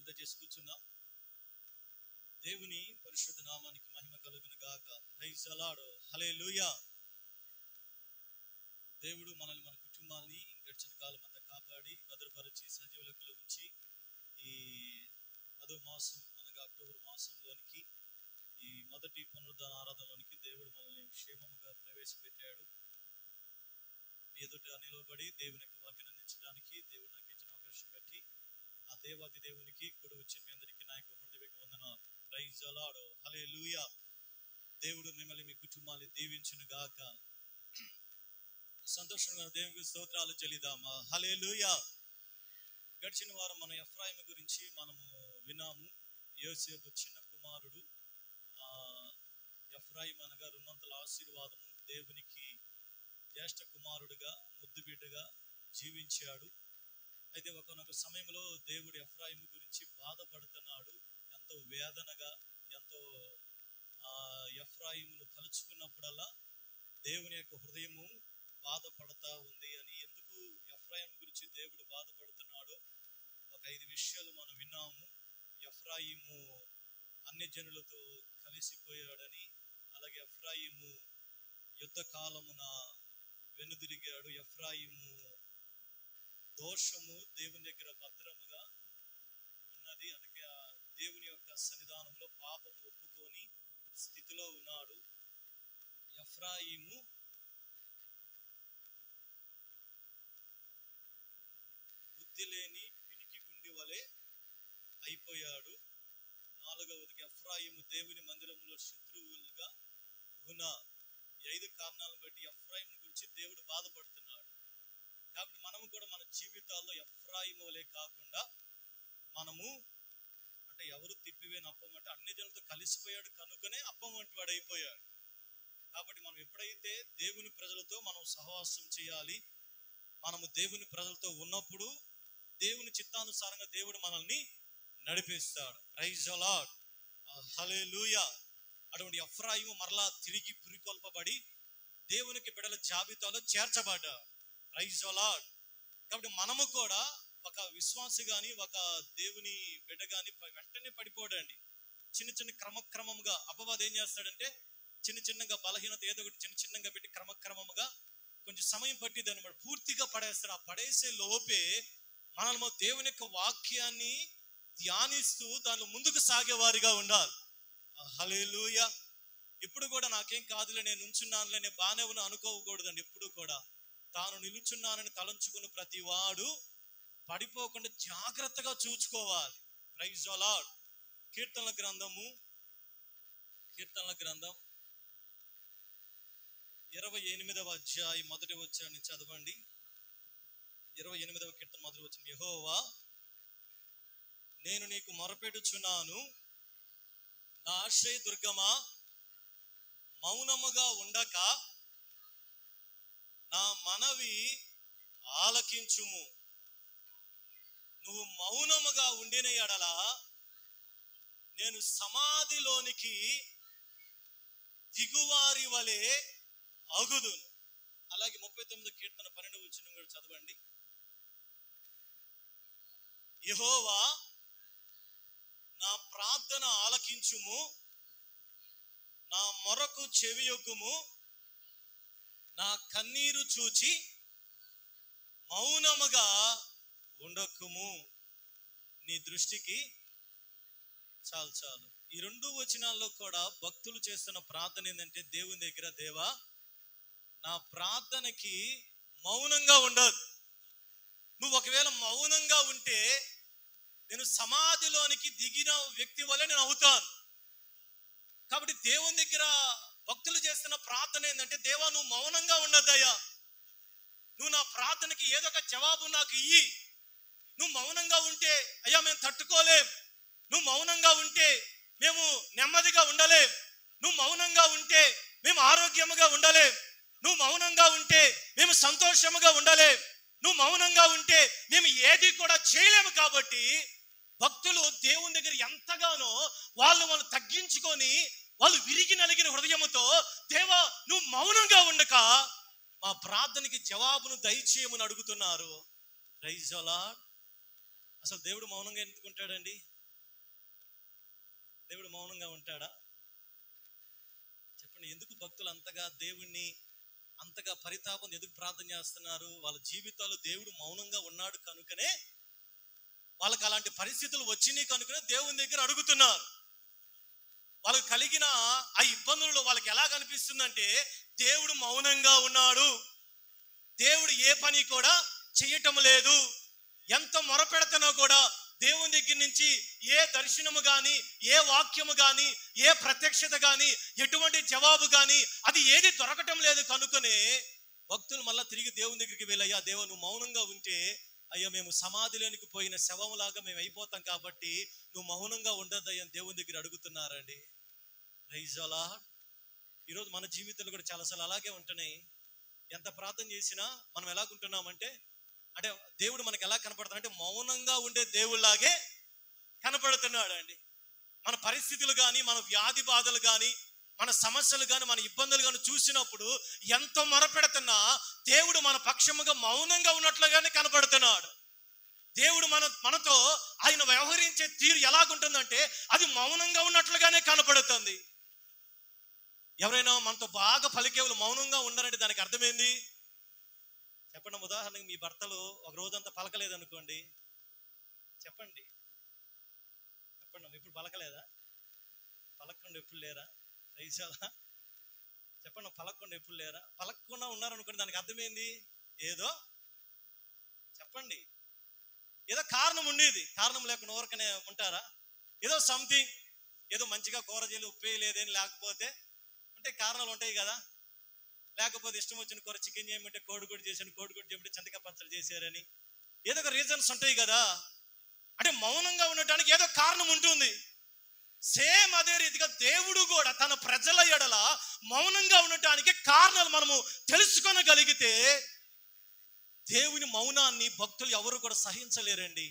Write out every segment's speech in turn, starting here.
తలలు తెచ్చేసి కూర్చుందాం. దేవుని పరిశుద్ధ నామానికి మహిమ కలుగును గాక. Praise the Lord. హల్లెలూయా. దేవుడు మనల్ని మన కుటుంబాన్ని గడిచిన కాలం అంతా కాపాడి భద్రపరిచి సజీవ లెక్కలో ఉంచి ఈ 10వ మాసం అనగా అక్టోబర్ మాసంలోనికి ఈ మొదటి పునరుద్ధాన ఆరాధనలోనికి దేవుడు మనల్ని క్షేమముగా ప్రవేశపెట్టాడు. మీ ఎదుట నిలవబడి దేవుని యొక్క వాక్యాన్ని అందించడానికి దేవుడు నాకు ఇచ్చిన అవకాశం బట్టి ఆ దేవాది దేవునికి కూడా వచ్చి మీ అందరికీ నా యొక్క హృదయపూర్వక వందనాలు. Praise the Lord. హల్లెలూయా. దేవుడు మిమ్మల్ని మీ కుటుంబాన్ని దీవించును గాక. సంతోషంగా దేవునికి స్తోత్రాలు చెల్లిద్దామా. హల్లెలూయా. గడిచిన వారం మనం ఎఫ్రాయిము గురించి మనము విన్నాము. యోసేపు చిన్న కుమారుడు. ఎఫ్రాయిం అనగా రెండంతల ఆశీర్వాదము. దేవునికి జ్యేష్ఠ కుమారుడుగా ముద్దు బిడ్డగా జీవించాడు. అయితే ఒకనొక సమయంలో దేవుడు ఎఫ్రాయిము గురించి బాధపడుతున్నాడు. ఎంతో వేదనగా, ఎంతో ఎఫ్రాయిమును తలుచుకున్నప్పుడల్లా దేవుని యొక్క హృదయము బాధపడతా ఉంది అని. ఎందుకు ఎఫ్రాయిము గురించి దేవుడు బాధపడుతున్నాడో ఒక 5 విషయాలు మనం విన్నాము. ఎఫ్రాయిము అన్య జనులతో కలిసిపోయాడని, అలాగే ఎఫ్రాయిము యుద్ధ కాలమున వెనుదిరిగాడు. ఎఫ్రాయిము దోషము దేవుని దగ్గర భద్రముగా ఉన్నది, అందుకే దేవుని యొక్క సన్నిధానంలో పాపం ఒప్పుకొని స్థితిలో ఉన్నాడు. ఎఫ్రాయిము బుద్ధి లేని పిరికి గుండి వలె అయిపోయాడు. 4వదికి ఎఫ్రాయిము దేవుని మందిరంలో శత్రువులుగా ఉన్న. 5 కారణాలను బట్టి ఎఫ్రాయిము గురించి దేవుడు బాధపడుతున్నాడు. కాబట్టి మనము కూడా మన జీవితాల్లో ఎఫ్రాయిము వలె కాకుండా మనము అంటే ఎవరు తిప్పివేని అప్పం అంటే అన్ని జనులతో కలిసిపోయాడు కనుకనే అప్పం వంటి వాడు అయిపోయాడు. కాబట్టి మనం ఎప్పుడైతే దేవుని ప్రజలతో మనం సహవాసం చేయాలి, మనము దేవుని ప్రజలతో ఉన్నప్పుడు దేవుని చిత్తానుసారంగా దేవుడు మనల్ని నడిపిస్తాడు. Praise the Lord. హల్లెలూయా. అటువంటి ఎఫ్రాయిము మరలా తిరిగి పురికొల్పబడి దేవునికి బిడ్డల జాబితాలో చేర్చబడ్డాడు. Praise the Lord. కాబట్టి మనము కూడా ఒక విశ్వాసి గాని ఒక దేవుని బిడ్డ గాని వెంటనే పడిపోడండి. చిన్న క్రమక్రమంగా అపవాది ఏం చేస్తాడంటే చిన్నగా బలహీనత ఏదో ఒకటి చిన్నగా పెట్టి క్రమక్రమంగా కొంచెం సమయం పట్టిద్ది అనమాట, పూర్తిగా పడేస్తాడు. ఆ పడేసే లోపే మనము దేవుని యొక్క వాక్యాన్ని ధ్యానిస్తూ దానిలో ముందుకు సాగేవారిగా ఉండాలి. హల్లెలూయా. ఇప్పుడు కూడా నాకేం కాదులే, నేను నుంచున్నానులే, నేను బాగానే ఉన్నా అనుకోకూడదండి. ఎప్పుడు కూడా తాను నిలుచున్నానని తలంచుకుని ప్రతి వాడు పడిపోకుండా జాగ్రత్తగా చూసుకోవాలి. Praise the Lord. కీర్తనల గ్రంథం 28వ అధ్యాయం మొదటి వచనాన్ని చదవండి. 28వ కీర్తన మొదటి వచనం. యెహోవా, నేను నీకు మొరపెడుచున్నాను, నా ఆశ్రయ దుర్గమా, మౌనముగా ఉండక నా మనవి ఆలకించుము. నువ్వు మౌనముగా ఉండిన ఎడల నేను సమాధిలోనికి దిగువారి వలె అగుదును. అలాగే 39వ కీర్తన 12వ వచనం కూడా చదవండి. యెహోవా, నా ప్రార్థన ఆలకించుము, నా మొరకు చెవియొగ్గుము, నా కన్నీరు చూచి మౌనముగా ఉండకుము. నీ దృష్టికి చాలు. ఈ 2 వచనాల్లో కూడా భక్తులు చేస్తున్న ప్రార్థన ఏంటంటే దేవుని దగ్గర, దేవా నా ప్రార్థనకి మౌనంగా ఉండదు. నువ్వు ఒకవేళ మౌనంగా ఉంటే నేను సమాధిలోనికి దిగిన వ్యక్తి వల్ల నేను అవుతాను. కాబట్టి దేవుని దగ్గర భక్తులు చేస్తున్న ప్రార్థన ఏంటంటే, దేవా నువ్వు మౌనంగా ఉండద్దయ్యా, నువ్వు నా ప్రార్థనకి ఏదో ఒక జవాబు నాకు ఇయ్యి. నువ్వు మౌనంగా ఉంటే అయ్యా మేము తట్టుకోలేం. నువ్వు మౌనంగా ఉంటే మేము నెమ్మదిగా ఉండలేం. నువ్వు మౌనంగా ఉంటే మేము ఆరోగ్యముగా ఉండలేం. నువ్వు మౌనంగా ఉంటే మేము సంతోషముగా ఉండలేం. నువ్వు మౌనంగా ఉంటే మేము ఏది కూడా చేయలేము. కాబట్టి భక్తులు దేవుని దగ్గర ఎంతగానో వాళ్ళు తగ్గించుకొని వాళ్ళు విరిగి నలిగిన హృదయముతో, దేవా నువ్వు మౌనంగా ఉండక మా ప్రార్థనకి జవాబును దయచేయమని అడుగుతున్నారు. Praise the Lord. అసలు దేవుడు మౌనంగా ఎందుకు ఉంటాడండి? దేవుడు మౌనంగా ఉంటాడా? చెప్పండి. ఎందుకు భక్తులు అంతగా దేవుణ్ణి అంతగా పరితాపం ఎందుకు ప్రార్థన చేస్తున్నారు? వాళ్ళ జీవితాలు దేవుడు మౌనంగా ఉన్నాడు కనుకనే, వాళ్ళకి అలాంటి పరిస్థితులు వచ్చినాయి కనుకనే దేవుని దగ్గర అడుగుతున్నారు. వాళ్ళకి కలిగిన ఆ ఇబ్బందులలో వాళ్ళకి ఎలా కనిపిస్తుందంటే దేవుడు మౌనంగా ఉన్నాడు, దేవుడు ఏ పని కూడా చేయటం లేదు, ఎంత మొరపెడుతున్నా కూడా దేవుని దగ్గర నుంచి ఏ దర్శనము కానీ, ఏ వాక్యము కానీ, ఏ ప్రత్యక్షత కానీ, ఎటువంటి జవాబు కానీ అది ఏది దొరకటం లేదు కనుకనే భక్తులు మళ్ళీ తిరిగి దేవుని దగ్గరికి వెళ్ళి, అయ్యా దేవ నువ్వు మౌనంగా ఉంటే అయ్యా మేము సమాధిలోనికి పోయిన శవంలాగా మేము అయిపోతాం, కాబట్టి నువ్వు మౌనంగా ఉండొద్దయ్యా అని దేవుని దగ్గర అడుగుతున్నారండి. Praise the Lord. ఈరోజు మన జీవితాలు కూడా చాలాసార్లు అలాగే ఉంటున్నాయి. ఎంత ప్రార్థన చేసినా మనం ఎలాగుంటున్నామంటే, అంటే దేవుడు మనకి ఎలా కనపడుతున్నాడు అంటే మౌనంగా ఉండే దేవుళ్ళలాగే కనపడుతున్నాడు అండి. మన పరిస్థితులు కానీ, మన వ్యాధి బాధలు కానీ, మన సమస్యలు కానీ, మన ఇబ్బందులు కానీ చూసినప్పుడు ఎంతో మొరపెడుతున్నా దేవుడు మన పక్షముగా మౌనంగా ఉన్నట్లుగానే కనపడుతున్నాడు. దేవుడు మనతో ఆయన వ్యవహరించే తీరు ఎలాగుంటుందంటే అది మౌనంగా ఉన్నట్లుగానే కనపడుతుంది. ఎవరైనా మనతో బాగా పలికేవాళ్ళు మౌనంగా ఉండరంటే దానికి అర్థమైంది చెప్పండి. ఉదాహరణకి మీ భర్తలు ఒక రోజంతా పలకలేదు అనుకోండి, చెప్పండి ఇప్పుడు పలకలేదా? పలకకుండా ఎప్పుడు లేరా? రైసాలా చెప్పండి. పలకకుండా ఎప్పుడు లేరా? పలకకుండా ఉన్నారనుకోండి దానికి అర్థమైంది ఏదో చెప్పండి, ఏదో కారణం ఉండేది. కారణం లేకుండా ఊరకనే ఉంటారా? ఏదో సంథింగ్, ఏదో మంచిగా కూర చేయలు ఉప్పే లేదని, లేకపోతే అంటే కారణాలు ఉంటాయి కదా. లేకపోతే ఇష్టం వచ్చిన కూర చికెన్ చేయమంటే కోడిగుడ్డు చేశాను, కోడిగుడ్డు చేయమంటే చింతకాయ పచ్చడి చేశారని ఏదో ఒక రీజన్స్ ఉంటాయి కదా. అంటే మౌనంగా ఉండటానికి ఏదో కారణం ఉంటుంది. సేమ్ అదే రీతిగా దేవుడు కూడా తన ప్రజల ఎడల మౌనంగా ఉండటానికి కారణాలు మనము తెలుసుకోగలిగితే దేవుని మౌనాన్ని భక్తులు ఎవరు కూడా సహించలేరండి.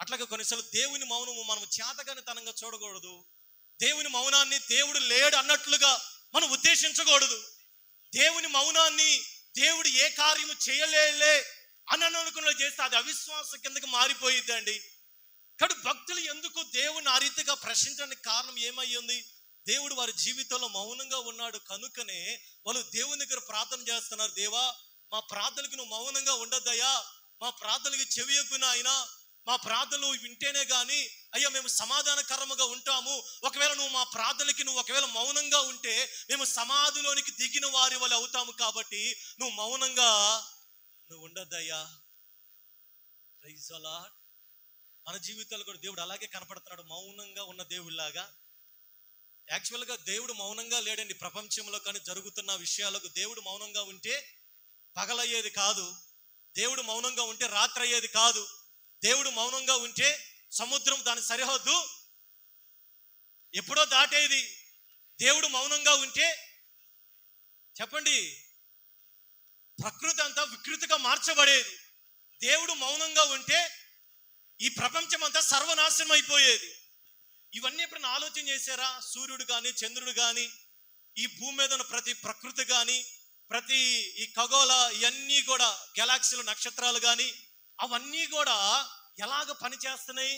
అట్లాగే కొన్నిసార్లు దేవుని మౌనము మనం చేతగానితనంగా చూడకూడదు. దేవుని మౌనాన్ని దేవుడు లేడు అన్నట్లుగా మనం ఉద్దేశించకూడదు. దేవుని మౌనాన్ని దేవుడు ఏ కార్యము చేయలేలే అని అనుకున్న చేస్తే అది అవిశ్వాసం కిందకి మారిపోయిద్దండి. కానీ భక్తులు ఎందుకు దేవుని ఆ రీతిగా ప్రశ్నించడానికి కారణం ఏమయ్యింది? దేవుడు వారి జీవితంలో మౌనంగా ఉన్నాడు కనుకనే వాళ్ళు దేవుని దగ్గర ప్రార్థన చేస్తున్నారు. దేవా మా ప్రార్థనకి నువ్వు మౌనంగా ఉండద్దయ్యా, మా ప్రార్థనకి చెవియొగ్గు నాయనా, మా ప్రార్థనలు వింటేనే కానీ అయ్యా మేము సమాధానకరముగా ఉంటాము. ఒకవేళ నువ్వు మా ప్రార్థనకి నువ్వు ఒకవేళ మౌనంగా ఉంటే మేము సమాధిలోనికి దిగిన వారి వల్ల అవుతాము, కాబట్టి నువ్వు మౌనంగా నువ్వు ఉండద్దయ్యా. Praise the Lord. మన జీవితాలు కూడా దేవుడు అలాగే కనపడుతున్నాడు, మౌనంగా ఉన్న దేవుడిలాగా. యాక్చువల్గా దేవుడు మౌనంగా లేడండి. ప్రపంచంలో కానీ జరుగుతున్న విషయాలకు దేవుడు మౌనంగా ఉంటే పగలయ్యేది కాదు, దేవుడు మౌనంగా ఉంటే రాత్రి అయ్యేది కాదు, దేవుడు మౌనంగా ఉంటే సముద్రం దాని సరిహద్దు ఎప్పుడో దాటేది. దేవుడు మౌనంగా ఉంటే చెప్పండి ప్రకృతి అంతా వికృతిగా మార్చబడేది. దేవుడు మౌనంగా ఉంటే ఈ ప్రపంచం అంతా సర్వనాశనం అయిపోయేది. ఇవన్నీ ఎప్పుడైనా ఆలోచన చేశారా? సూర్యుడు కానీ, చంద్రుడు కానీ, ఈ భూమి మీద ఉన్న ప్రతి ప్రకృతి కానీ, ప్రతి ఈ ఖగోళ ఇవన్నీ కూడా గెలాక్సీలు నక్షత్రాలు కానీ అవన్నీ కూడా ఎలాగ పనిచేస్తున్నాయి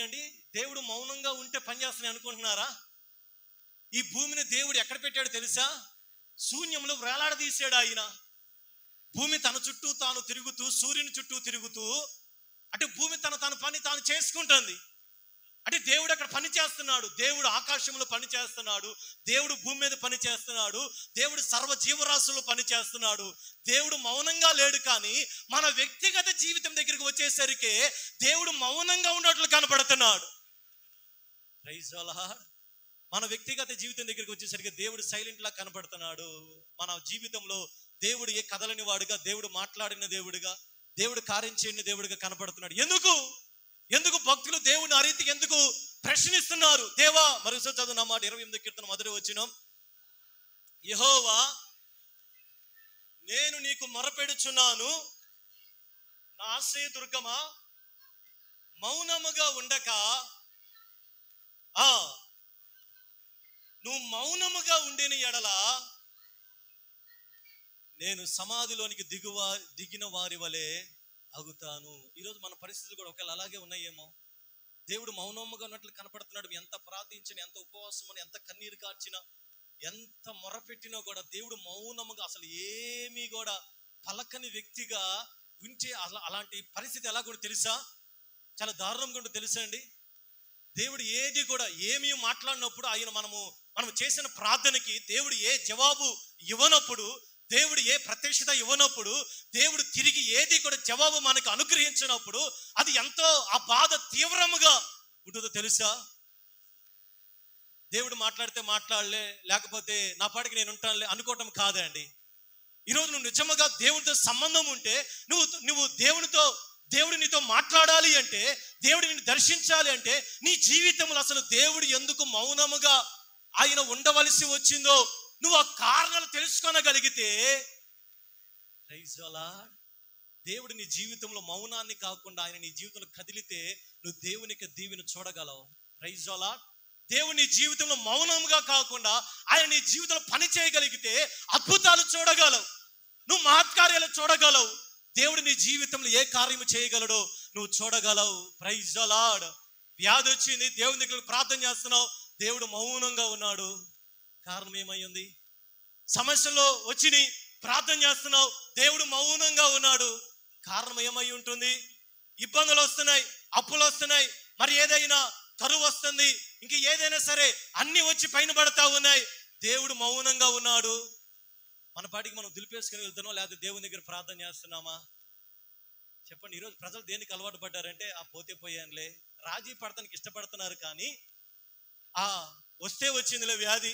అండి? దేవుడు మౌనంగా ఉంటే పనిచేస్తున్నాయి అనుకుంటున్నారా? ఈ భూమిని దేవుడు ఎక్కడ పెట్టాడు తెలుసా? శూన్యంలో వేలాడదీశాడు ఆయన. భూమి తన చుట్టూ తాను తిరుగుతూ, సూర్యుని చుట్టూ తిరుగుతూ, అంటే భూమి తన పని తాను చేసుకుంటుంది. అంటే దేవుడు అక్కడ పని చేస్తున్నాడు, దేవుడు ఆకాశంలో పని చేస్తున్నాడు, దేవుడు భూమి మీద పని చేస్తున్నాడు, దేవుడు సర్వ జీవరాశుల్లో పని చేస్తున్నాడు. దేవుడు మౌనంగా లేడు. కానీ మన వ్యక్తిగత జీవితం దగ్గరికి వచ్చేసరికి దేవుడు మౌనంగా ఉన్నట్లు కనపడుతున్నాడు. Praise the Lord. మన వ్యక్తిగత జీవితం దగ్గరికి వచ్చేసరికి దేవుడు సైలెంట్ లా కనపడుతున్నాడు. మన జీవితంలో దేవుడు ఏ కదలని వాడుగా, దేవుడు మాట్లాడిన దేవుడుగా, దేవుడు కార్యం చేయని దేవుడిగా కనపడుతున్నాడు. ఎందుకు భక్తులు దేవుని ఆ రీతికి ఎందుకు ప్రశ్నిస్తున్నారు? దేవా, మరోసారి చదువు నా మాట 28 కీర్తన మొదటి వచనం. యెహోవా నేను నీకు మొరపెడుచున్నాను, నా ఆశ్రయదుర్గమా, మౌనముగా ఉండక నువ్వు మౌనముగా ఉండిన ఎడల నేను సమాధిలోనికి దిగిన వారి వలె ఆగుతాను. ఈరోజు మన పరిస్థితులు కూడా ఒకవేళ అలాగే ఉన్నాయేమో. దేవుడు మౌనముగా ఉన్నట్లు కనపడుతున్నాడు. ఎంత ప్రార్థించినా, ఎంత ఉపవాసం అని, ఎంత కన్నీరు కార్చినా, ఎంత మొరపెట్టినా కూడా దేవుడు మౌనముగా అసలు ఏమీ కూడా పలకని వ్యక్తిగా ఉంటే అలాంటి పరిస్థితి ఎలా కూడా తెలుసా? చాలా దారుణంగా ఉంటుంది తెలుసా అండి. దేవుడు ఏది కూడా ఏమీ మాట్లాడినప్పుడు మనం చేసిన ప్రార్థనకి దేవుడు ఏ జవాబు ఇవ్వనప్పుడు, దేవుడు ఏ ప్రత్యక్షత ఇవ్వనప్పుడు, దేవుడు తిరిగి ఏది కూడా జవాబు మనకు అనుగ్రహించినప్పుడు అది ఎంతో ఆ బాధ తీవ్రముగా ఉంటుందో తెలుసా? దేవుడు మాట్లాడితే మాట్లాడలే, లేకపోతే నా పాటికి నేను ఉంటానులే అనుకోవటం కాదే అండి. ఈరోజు నువ్వు నిజముగా దేవుడితో సంబంధం ఉంటే, దేవుడు నీతో మాట్లాడాలి అంటే, దేవుడు నిన్ను దర్శించాలి అంటే, నీ జీవితంలో అసలు దేవుడు ఎందుకు మౌనముగా ఆయన ఉండవలసి వచ్చిందో నువ్వు ఆ కారణాలు తెలుసుకోనగలిగితే, ప్రైజ్ ది లార్డ్, దేవుడు నీ జీవితంలో మౌనాన్ని కాకుండా ఆయన నీ జీవితంలో కదిలితే నువ్వు దేవునికి దీవెన చూడగలవు. Praise the Lord. దేవుడు నీ జీవితంలో మౌనంగా కాకుండా ఆయన నీ జీవితంలో పని చేయగలిగితే అద్భుతాలు చూడగలవు, నువ్వు మహత్కార్యాలు చూడగలవు. దేవుడు నీ జీవితంలో ఏ కార్యము చేయగలడో నువ్వు చూడగలవు. Praise the lord. వ్యాధి వచ్చింది, దేవుని దగ్గర ప్రార్థన చేస్తున్నావు, దేవుడు మౌనంగా ఉన్నాడు. కారణం ఏమై ఉంది? సమస్యలో వచ్చి ప్రార్థన చేస్తున్నావు, దేవుడు మౌనంగా ఉన్నాడు. కారణం ఏమై ఉంటుంది? ఇబ్బందులు వస్తున్నాయి, అప్పులు వస్తున్నాయి, మరి ఏదైనా కరువు వస్తుంది, ఇంక ఏదైనా సరే అన్ని వచ్చి పైన పడతా ఉన్నాయి, దేవుడు మౌనంగా ఉన్నాడు. మన పాటికి మనం దులిపేసుకుని వెళ్తున్నాం, లేకపోతే దేవుని దగ్గర ప్రార్థన చేస్తున్నామా? చెప్పండి. ఈరోజు ప్రజలు దేనికి అలవాటు పడ్డారంటే, ఆ పోతే పోయానులే, రాజీ పడతానికి ఇష్టపడుతున్నారు. కానీ వస్తే వచ్చిందిలే వ్యాధి,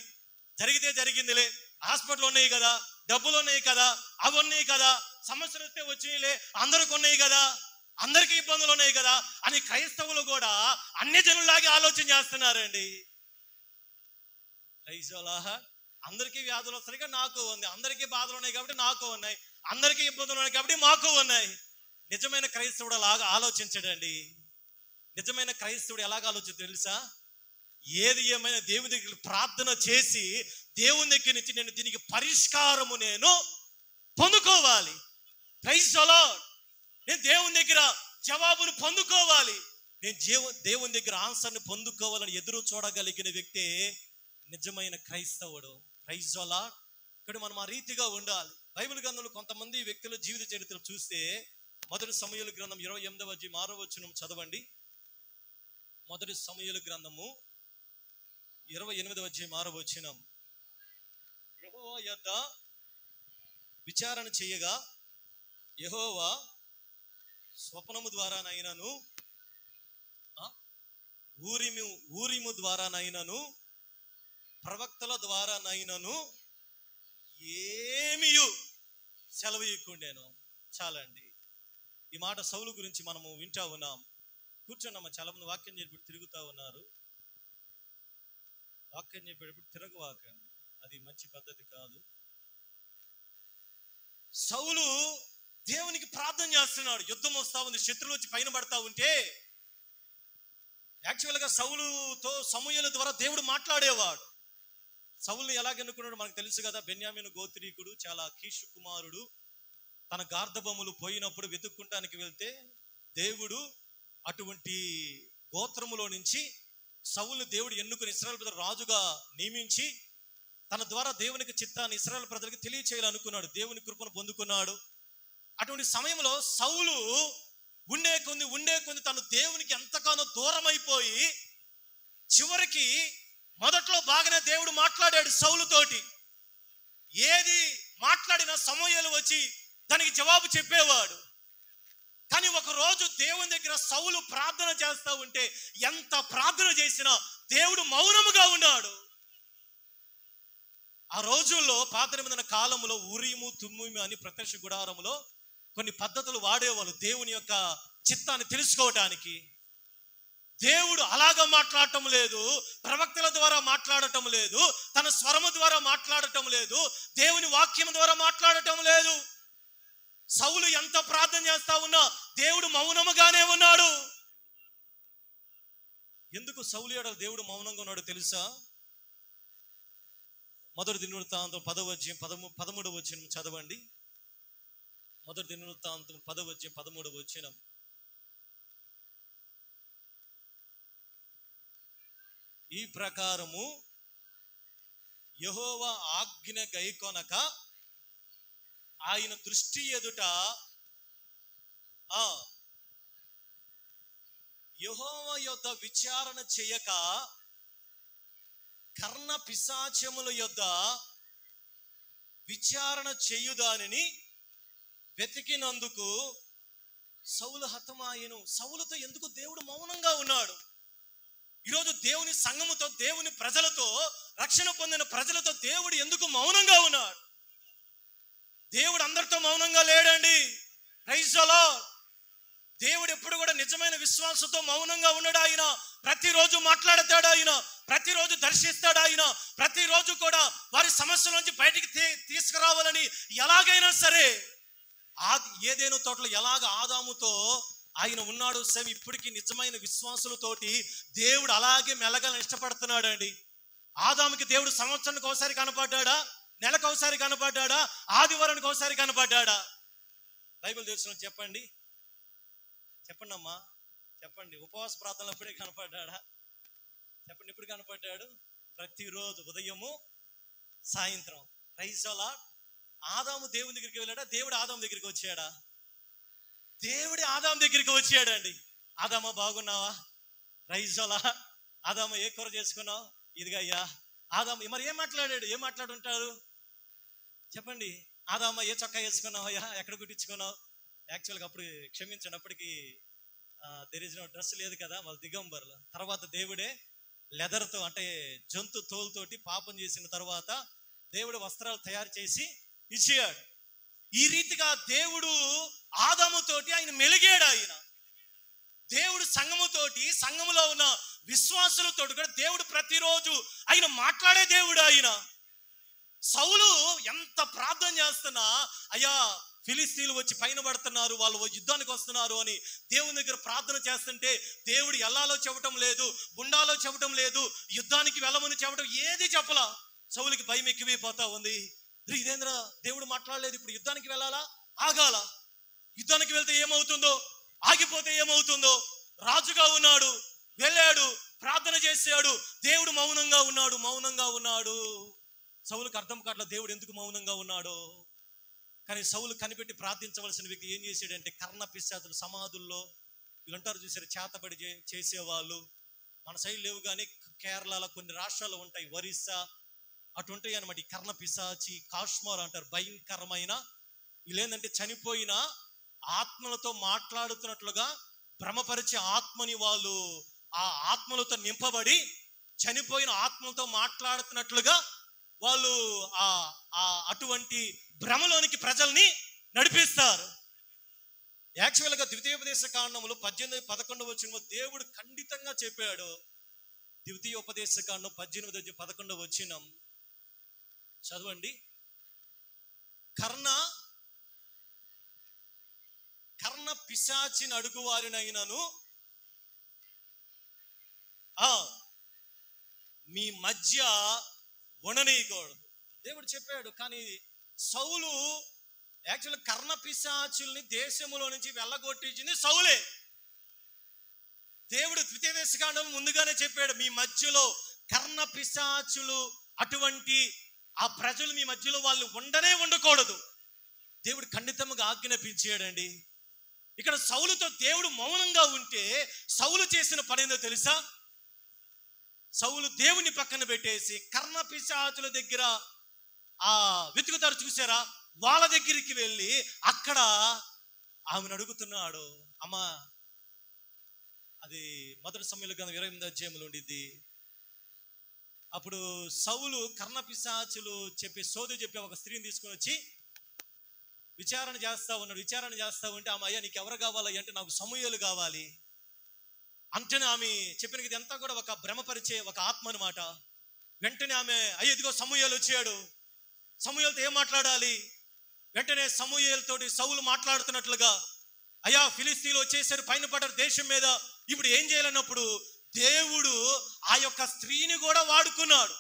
జరిగితే జరిగిందిలే, హాస్పిటల్ ఉన్నాయి కదా, డబ్బులు ఉన్నాయి కదా, అవి ఉన్నాయి కదా, సమస్యలు వస్తే వచ్చినాయిలే, అందరికి ఉన్నాయి కదా, అందరికీ ఇబ్బందులు ఉన్నాయి కదా అని క్రైస్తవులు కూడా అన్ని జనుల్లాగే ఆలోచన చేస్తున్నారండి. అందరికీ వ్యాధులు వస్తాయి కాబట్టి నాకు ఉంది, అందరికీ బాధలు ఉన్నాయి కాబట్టి నాకు ఉన్నాయి, అందరికీ ఇబ్బందులు ఉన్నాయి కాబట్టి మాకు ఉన్నాయి. నిజమైన క్రైస్తవుడు అలాగా ఆలోచించడండి. నిజమైన క్రైస్తవుడు ఎలాగ ఆలోచించ తెలుసా? ఏది ఏమైనా దేవుని దగ్గర ప్రార్థన చేసి దేవుని దగ్గర నుంచి నేను దీనికి పరిష్కారము నేను పొందుకోవాలి. Praise the Lord. నేను దేవుని దగ్గర జవాబును పొందుకోవాలి, నేను దేవుని దగ్గర ఆన్సర్ని పొందుకోవాలని ఎదురు చూడగలిగిన వ్యక్తే నిజమైన క్రైస్తవుడు. Praise the Lord. ఇక్కడ మనం ఆ రీతిగా ఉండాలి. బైబిల్ గ్రంథంలో కొంతమంది వ్యక్తుల జీవిత చరిత్ర చూస్తే, మొదటి సమూయేలు గ్రంథం 28వ అధ్యాయం 6వ వచనం చదవండి. మొదటి సమూయేలు గ్రంథము 28వ అధ్యాయం 6వ వచనం. యెహోవా యొద్ద విచారణ చేయగా యెహోవా స్వప్నము ద్వారానైనను ఊరిము ద్వారానైనను ప్రవక్తల ద్వారానైనను ఏమియు సెలవు ఇవ్వకుండాను. చాలండి. ఈ మాట సౌలు గురించి మనము వింటా ఉన్నాం. కూర్చోండమ్మా, చాలా మంది వాక్యం చెప్పి తిరుగుతూ ఉన్నారు. వాక్యం చెప్పేటప్పుడు తిరగవాకండి, అది మంచి పద్ధతి కాదు. సౌలు దేవునికి ప్రార్థన చేస్తున్నాడు, యుద్ధం వస్తా ఉంది, శత్రువులు వచ్చి పైన పడతా ఉంటే, యాక్చువల్గా సౌలుతో సమూయేలు ద్వారా దేవుడు మాట్లాడేవాడు. సౌలుని ఎలాగెన్నుకున్నాడు మనకు తెలుసు కదా. బెన్యామీను గోత్రీకుడు, చాలా కీషు కుమారుడు. తన గార్ధబొమ్మలు పోయినప్పుడు వెతుక్కుంటానికి వెళ్తే దేవుడు అటువంటి గోత్రములో నుంచి సౌలుని దేవుడు ఎన్నుకుని ఇశ్రాయేలు ప్రజల రాజుగా నియమించి తన ద్వారా దేవునికి చిత్తాన్ని ఇశ్రాయేలు ప్రజలకు తెలియచేయాలనుకున్నాడు. దేవుని కృపను పొందుకున్నాడు. అటువంటి సమయంలో సౌలు ఉండే కొంది తను దేవునికి ఎంతగానో దూరం అయిపోయి, చివరికి మొదట్లో బాగానే దేవుడు మాట్లాడాడు సౌలుతోటి. ఏది మాట్లాడినా సమూయేలు వచ్చి దానికి జవాబు చెప్పేవాడు. కానీ ఒక రోజు దేవుని దగ్గర సౌలు ప్రార్థన చేస్తా ఉంటే, ఎంత ప్రార్థన చేసినా దేవుడు మౌనముగా ఉన్నాడు. ఆ రోజుల్లో పాత నిబంధన కాలంలో ఉరీము తుమ్మీము అని ప్రత్యక్ష గుడారములో కొన్ని పద్ధతులు వాడేవాళ్ళు దేవుని యొక్క చిత్తాన్ని తెలుసుకోవటానికి. దేవుడు అలాగా మాట్లాడటం లేదు, ప్రవక్తల ద్వారా మాట్లాడటం లేదు, తన స్వరము ద్వారా మాట్లాడటం లేదు, దేవుని వాక్యం ద్వారా మాట్లాడటం లేదు. సౌలు ఎంత ప్రార్థన చేస్తా ఉన్నా దేవుడు మౌనముగానే ఉన్నాడు. ఎందుకు సౌలు ఎడల దేవుడు మౌనంగా ఉన్నాడు తెలుసా? మొదటి దినవృత్తాంతం 10వ అధ్యాయం 13వ వచనం చదవండి. మొదటి దినవృత్తాంతం 10:13. ఈ ప్రకారము యెహోవా ఆజ్ఞ గైకొనక ఆయన దృష్టి ఎదుట యెహోవా యొద్ద విచారణ చేయక కర్ణ పిశాచముల యొద్ద విచారణ చేయుదానిని వెతికినందుకు సౌలు హతమాయెను. సౌలుతో ఎందుకు దేవుడు మౌనంగా ఉన్నాడు? ఈరోజు దేవుని సంఘముతో, దేవుని ప్రజలతో, రక్షణ పొందిన ప్రజలతో దేవుడు ఎందుకు మౌనంగా ఉన్నాడు? దేవుడు అందరితో మౌనంగా లేడండి. Praise the Lord. దేవుడు ఎప్పుడు కూడా నిజమైన విశ్వాసంతో మౌనంగా ఉన్నాడు. ఆయన ప్రతిరోజు మాట్లాడతాడు, ఆయన ప్రతిరోజు దర్శిస్తాడు, ఆయన ప్రతిరోజు కూడా వారి సమస్యల నుంచి బయటికి తీసుకురావాలని ఎలాగైనా సరే ఏదేనో తోటలో ఎలాగ ఆదాముతో ఆయన ఉన్నాడు, సేమ్ ఇప్పటికీ నిజమైన విశ్వాసులతోటి దేవుడు అలాగే మెలగాలని ఇష్టపడుతున్నాడు అండి. ఆదాముకి దేవుడు సంవత్సరానికి ఒకసారి కనపడ్డాడా? నెలకు ఒకసారి కనపడ్డాడా? ఆదివారానికి ఒకసారి కనపడ్డాడా? బైబిల్ తెలిసిన చెప్పండి, చెప్పండి అమ్మా, చెప్పండి. ఉపవాస ప్రార్థనలు ఎప్పుడే కనపడ్డాడా? చెప్పండి, ఎప్పుడు కనపడ్డాడు? ప్రతిరోజు ఉదయము సాయంత్రం. Praise the Lord. ఆదాము దేవుని దగ్గరికి వెళ్ళాడా? దేవుడు ఆదాము దగ్గరికి వచ్చాడా? దేవుడే ఆదాము దగ్గరికి వచ్చాడండి. ఆదామా బాగున్నావా? Praise the Lord. ఆదామా ఏ కూర చేసుకున్నావు? ఇదిగా అయ్యా. ఆదాము మరి ఏం మాట్లాడుంటారు చెప్పండి. ఆదామా ఏ చొక్కా వేసుకున్నావు అయ్యా? ఎక్కడ కుట్టించుకున్నావు? యాక్చువల్గా అప్పుడు క్షమించండి, అప్పటికి దెర్ ఇస్ నో డ్రెస్ లేదు కదా, వాళ్ళు దిగంబర్లు. తర్వాత దేవుడే లెదర్తో, అంటే జంతు తోలుతోటి పాపం చేసిన తర్వాత దేవుడు వస్త్రాలు తయారు చేసి ఇచ్చాడు. ఈ రీతిగా దేవుడు ఆదాముతోటి ఆయన మెలిగాడు. ఆయన దేవుడు సంఘముతోటి, సంఘములో ఉన్న విశ్వాసులతో కూడా దేవుడు ప్రతిరోజు ఆయన మాట్లాడే దేవుడు. ఆయన సౌలు ఎంత ప్రార్థన చేస్తున్నా, అయ్యా ఫిలిస్తీన్లు వచ్చి పైన పడుతున్నారు, వాళ్ళు యుద్ధానికి వస్తున్నారు అని దేవుని దగ్గర ప్రార్థన చేస్తుంటే దేవుడు ఎల్లాలో చెప్పటం లేదు, ఉండాలో చెప్పటం లేదు, యుద్ధానికి వెళ్ళమని చెప్పటం ఏది చెప్పలా. సౌలుకి భయం ఎక్కువైపోతా ఉంది. ఇదేంద్ర దేవుడు మాట్లాడలేదు, ఇప్పుడు యుద్ధానికి వెళ్ళాలా, ఆగాల? యుద్ధానికి వెళ్తే ఏమవుతుందో, ఆగిపోతే ఏమవుతుందో? రాజుగా ఉన్నాడు, వెళ్ళాడు, ప్రార్థన చేశాడు, దేవుడు మౌనంగా ఉన్నాడు. సౌలుకి అర్థం కావట్లేదు దేవుడు ఎందుకు మౌనంగా ఉన్నాడో. కానీ సౌలు కనిపెట్టి ప్రార్థించవలసిన వ్యక్తి ఏం చేశాడంటే, కర్ణ పిశాచులు సమాధుల్లో వీళ్ళంటారు చూసారు, చేతబడి చేసేవాళ్ళు. మన సైడ్ లేవు కానీ కేరళలో కొన్ని రాష్ట్రాలు ఉంటాయి, ఒరిస్సా అటు ఉంటాయి అనమాట. ఈ కర్ణ పిశాచి, కాశ్మోర్ అంటారు, భయంకరమైన వీళ్ళేంటంటే చనిపోయిన ఆత్మలతో మాట్లాడుతున్నట్లుగా భ్రమపరిచే ఆత్మని వాళ్ళు ఆ ఆత్మలతో నింపబడి చనిపోయిన ఆత్మలతో మాట్లాడుతున్నట్లుగా వాళ్ళు అటువంటి భ్రమలోనికి ప్రజల్ని నడిపిస్తారు. యాక్చువల్గా ద్వితీయోపదేశ కాండములు 18:11 దేవుడు ఖండితంగా చెప్పాడు. ద్వితీయోపదేశ కాండం 18:11 చదవండి. కర్ణ పిశాచిని అడుగు వారినైనను మీ మధ్య ఉండనీయకూడదు దేవుడు చెప్పాడు. కానీ సౌలు యాక్చువల్ కర్ణ పిశాచుల్ని దేశములో నుంచి వెళ్ళగొట్టించింది సౌలే. దేవుడు ద్వితీయోపదేశ కాండం ముందుగానే చెప్పాడు, మీ మధ్యలో కర్ణ పిశాచులు, అటువంటి ఆ ప్రజలు మీ మధ్యలో వాళ్ళు ఉండకూడదు. దేవుడు ఖండితంగా ఆజ్ఞాపించాడండి. ఇక్కడ సౌలుతో దేవుడు మౌనంగా ఉంటే సౌలు చేసిన పని ఏందో తెలుసా? సౌలు దేవుని పక్కన పెట్టేసి కర్ణ పిశాచుల దగ్గర వెతుకుతారు చూసారా, వాళ్ళ దగ్గరికి వెళ్ళి అక్కడ ఆమెను అడుగుతున్నాడు. అమ్మా, అది మొదటి సమయంలో 28వ అధ్యాయంలో ఉండిద్ది. అప్పుడు సౌలు కర్ణ పిశాచులు సోది చెప్పి ఒక స్త్రీని తీసుకొని వచ్చి విచారణ చేస్తా ఉన్నాడు. విచారణ చేస్తా ఉంటే ఆమె, అయ్యా నీకు ఎవరు కావాలి అంటే, నాకు సమూయేలు కావాలి అంటేనే ఆమె చెప్పిన ఇది అంతా కూడా ఒక భ్రమపరిచే ఒక ఆత్మ అనమాట. వెంటనే ఆమె, అయ్యో ఇదిగో సమూయేలు వచ్చాడు, సమూయేలుతో ఏం మాట్లాడాలి? వెంటనే సమూయేలుతోటి సౌలు మాట్లాడుతున్నట్లుగా, అయ్యా ఫిలిస్తీన్లు వచ్చేసారు, పైన పడ్డారు దేశం మీద, ఇప్పుడు ఏం చేయాలన్నప్పుడు దేవుడు ఆ యొక్క స్త్రీని కూడా వాడుకున్నాడు.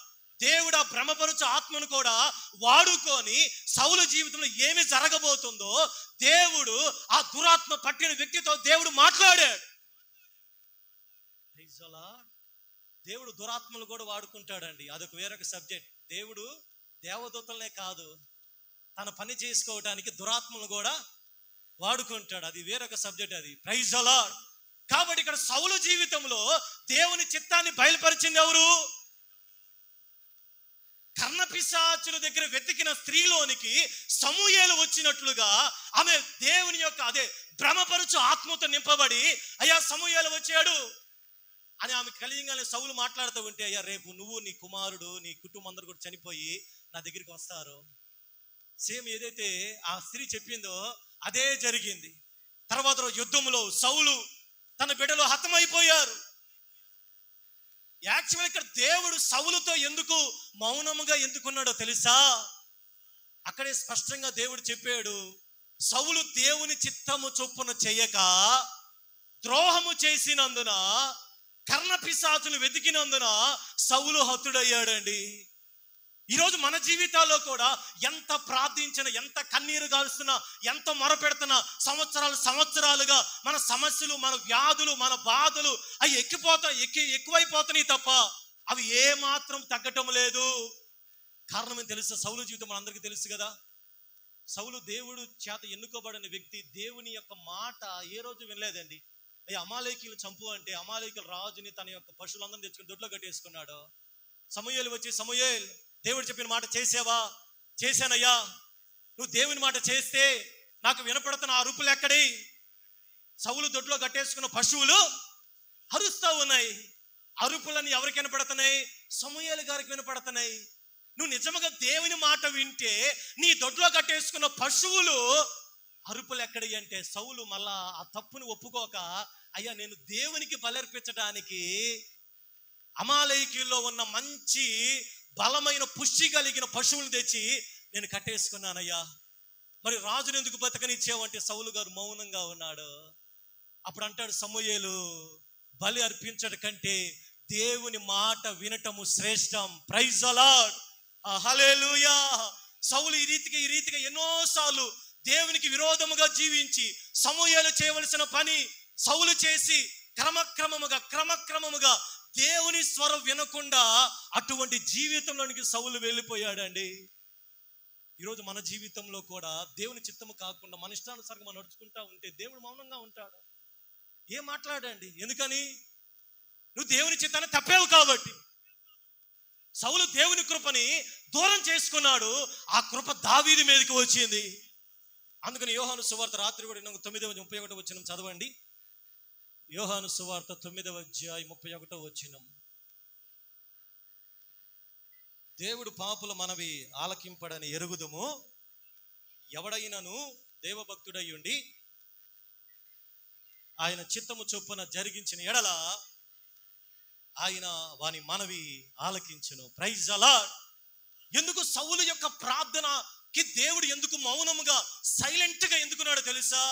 దేవుడు ఆ భ్రమపరుచు ఆత్మను కూడా వాడుకొని సౌలు జీవితంలో ఏమి జరగబోతుందో దేవుడు ఆ దురాత్మ పట్టిన వ్యక్తితో దేవుడు మాట్లాడాడు. దేవుడు దురాత్మలు కూడా వాడుకుంటాడండి. అదొక వేరొక సబ్జెక్ట్. దేవుడు దేవదూతలనే కాదు, తన పని చేసుకోవడానికి దురాత్మలు కూడా వాడుకుంటాడు. అది వేరొక సబ్జెక్ట్. అది ప్రైజ్ ది లార్డ్. కాబట్టి ఇక్కడ సౌలు జీవితంలో దేవుని చిత్తాన్ని బయలుపరిచింది ఎవరు? కర్ణపిశాచుల దగ్గర వెతికిన స్త్రీలోనికి సమూయేలు వచ్చినట్లుగా ఆమె దేవుని యొక్క అదే భ్రమపరుచు ఆత్మతో నింపబడి, అయ్యా సమూయేలు వచ్చాడు అని ఆమె కలియంగానే సౌలు మాట్లాడుతూ ఉంటే, అయ్యా రేపు నువ్వు నీ కుమారుడు నీ కుటుంబం అందరూ కూడా చనిపోయి నా దగ్గరికి వస్తారు. సేమ్ ఏదైతే ఆ స్త్రీ చెప్పిందో అదే జరిగింది. తర్వాత యుద్ధంలో సౌలు తన బిడ్డలు హతమైపోయారు. యాక్చువల్ ఇక్కడ దేవుడు సౌలుతో ఎందుకు మౌనముగా ఎందుకున్నాడో తెలుసా? అక్కడే స్పష్టంగా దేవుడు చెప్పాడు, సౌలు దేవుని చిత్తము చొప్పున చేయక ద్రోహము చేసినందున, కర్ణపిశాచులు వెతికినందున సౌలు హతుడయ్యాడండి. ఈరోజు మన జీవితాల్లో కూడా ఎంత ప్రార్థించినా, ఎంత కన్నీరు గాల్స్తున్నా, ఎంత మొరపెడుతున్నా, సంవత్సరాలుగా మన సమస్యలు, మన వ్యాధులు, మన బాధలు అవి ఎక్కువైపోతున్నాయి తప్ప అవి ఏ మాత్రం తగ్గటం లేదు. కారణం ఏం తెలుసు? సౌలు జీవితం మనందరికీ తెలుసు కదా. సౌలు దేవుడు చేత ఎన్నుకోబడిన వ్యక్తి. దేవుని యొక్క మాట ఏ రోజు వినలేదండి. అయ్యి అమాలేకీలు చంపు అంటే అమాలేకీల రాజుని తన యొక్క పశువులందరినీ తెచ్చుకుని దొడ్లో కట్టేసుకున్నాడు. సమూయేలు వచ్చి, సమూయేల్ దేవుడు చెప్పిన మాట చేసావా? చేశానయ్యా. నువ్వు దేవుని మాట చేస్తే నాకు వినపడుతున్న ఆ అరుపులు ఎక్కడి? సౌలు దొడ్లో కట్టేసుకున్న పశువులు అరుస్తూ ఉన్నాయి. అరుపులని ఎవరికి వినపడుతున్నాయి? సమూయేలు గారికి వినపడుతున్నాయి. నువ్వు నిజంగా దేవుని మాట వింటే నీ దొడ్లో కట్టేసుకున్న పశువులు అరుపులు ఎక్కడి అంటే, సౌలు మళ్ళా ఆ తప్పుని ఒప్పుకోక, అయ్యా నేను దేవునికి బలర్పించడానికి అమాలేకీల్లో ఉన్న మంచి బలమైన పుష్టి కలిగిన పశువులు తెచ్చి నేను కట్టేసుకున్నానయ్యా. మరి రాజును ఎందుకు బతకనిచ్చావంటే సౌలు గారు మౌనంగా ఉన్నాడు. అప్పుడు అంటాడు సమూయేలు, బలి అర్పించడం కంటే దేవుని మాట వినటము శ్రేష్టం. ప్రైజ్ ది లార్డ్, హల్లెలూయా. సౌలు ఈ రీతిగా ఎన్నోసార్లు దేవునికి విరోధముగా జీవించి సమూయేలు చేయవలసిన పని సౌలు చేసి క్రమక్రమముగా దేవుని స్వరం వినకుండా అటువంటి జీవితంలోనికి సౌలు వెళ్ళిపోయాడండి. ఈరోజు మన జీవితంలో కూడా దేవుని చిత్తము కాకుండా మన ఇష్టానుసారంగా మనం నడుచుకుంటా ఉంటే దేవుడు మౌనంగా ఉంటాడు. ఏం మాట్లాడండి? ఎందుకని? నువ్వు దేవుని చిత్తాన్ని తప్పావు కాబట్టి. సౌలు దేవుని కృపని దూరం చేసుకున్నాడు. ఆ కృప దావీదు మీదకి వచ్చింది. అందుకని యోహాను సువార్త రాత్రి కూడా 9:31 వచనం చదవండి. యోహాను సువార్త 9:31. దేవుడు పాపుల మనవి ఆలకింపడని ఎరుగుదుము, ఎవడైనను దేవభక్తుడై ఉండి ఆయన చిత్తము చొప్పున జరిగించిన ఎడల ఆయన వాని మనవి ఆలకించును. Praise the lord. ఎందుకు సౌలు యొక్క ప్రార్థనకి దేవుడు ఎందుకు మౌనముగా సైలెంట్గా ఎందుకున్నాడో తెలుసా?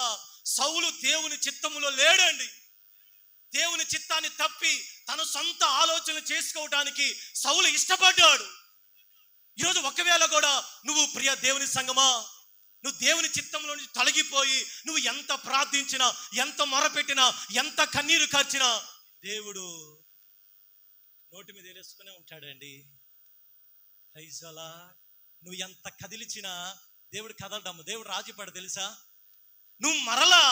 సౌలు దేవుని చిత్తములో లేడండి. దేవుని చిత్తాన్ని తప్పి తన సొంత ఆలోచనలు చేసుకోవడానికి సౌలు ఇష్టపడ్డాడు. ఈరోజు ఒకవేళ కూడా నువ్వు ప్రియ దేవుని సంగమా, నువ్వు దేవుని చిత్తంలో నుంచి తొలగిపోయి నువ్వు ఎంత ప్రార్థించినా, ఎంత మొరపెట్టినా, ఎంత కన్నీరు కార్చినా దేవుడు నోటి మీద వేసుకునే ఉంటాడండి. Praise the Lord. నువ్వు ఎంత కదిలిచినా దేవుడు కదలడము, దేవుడు రాజీపడు తెలుసా? నువ్వు మరలా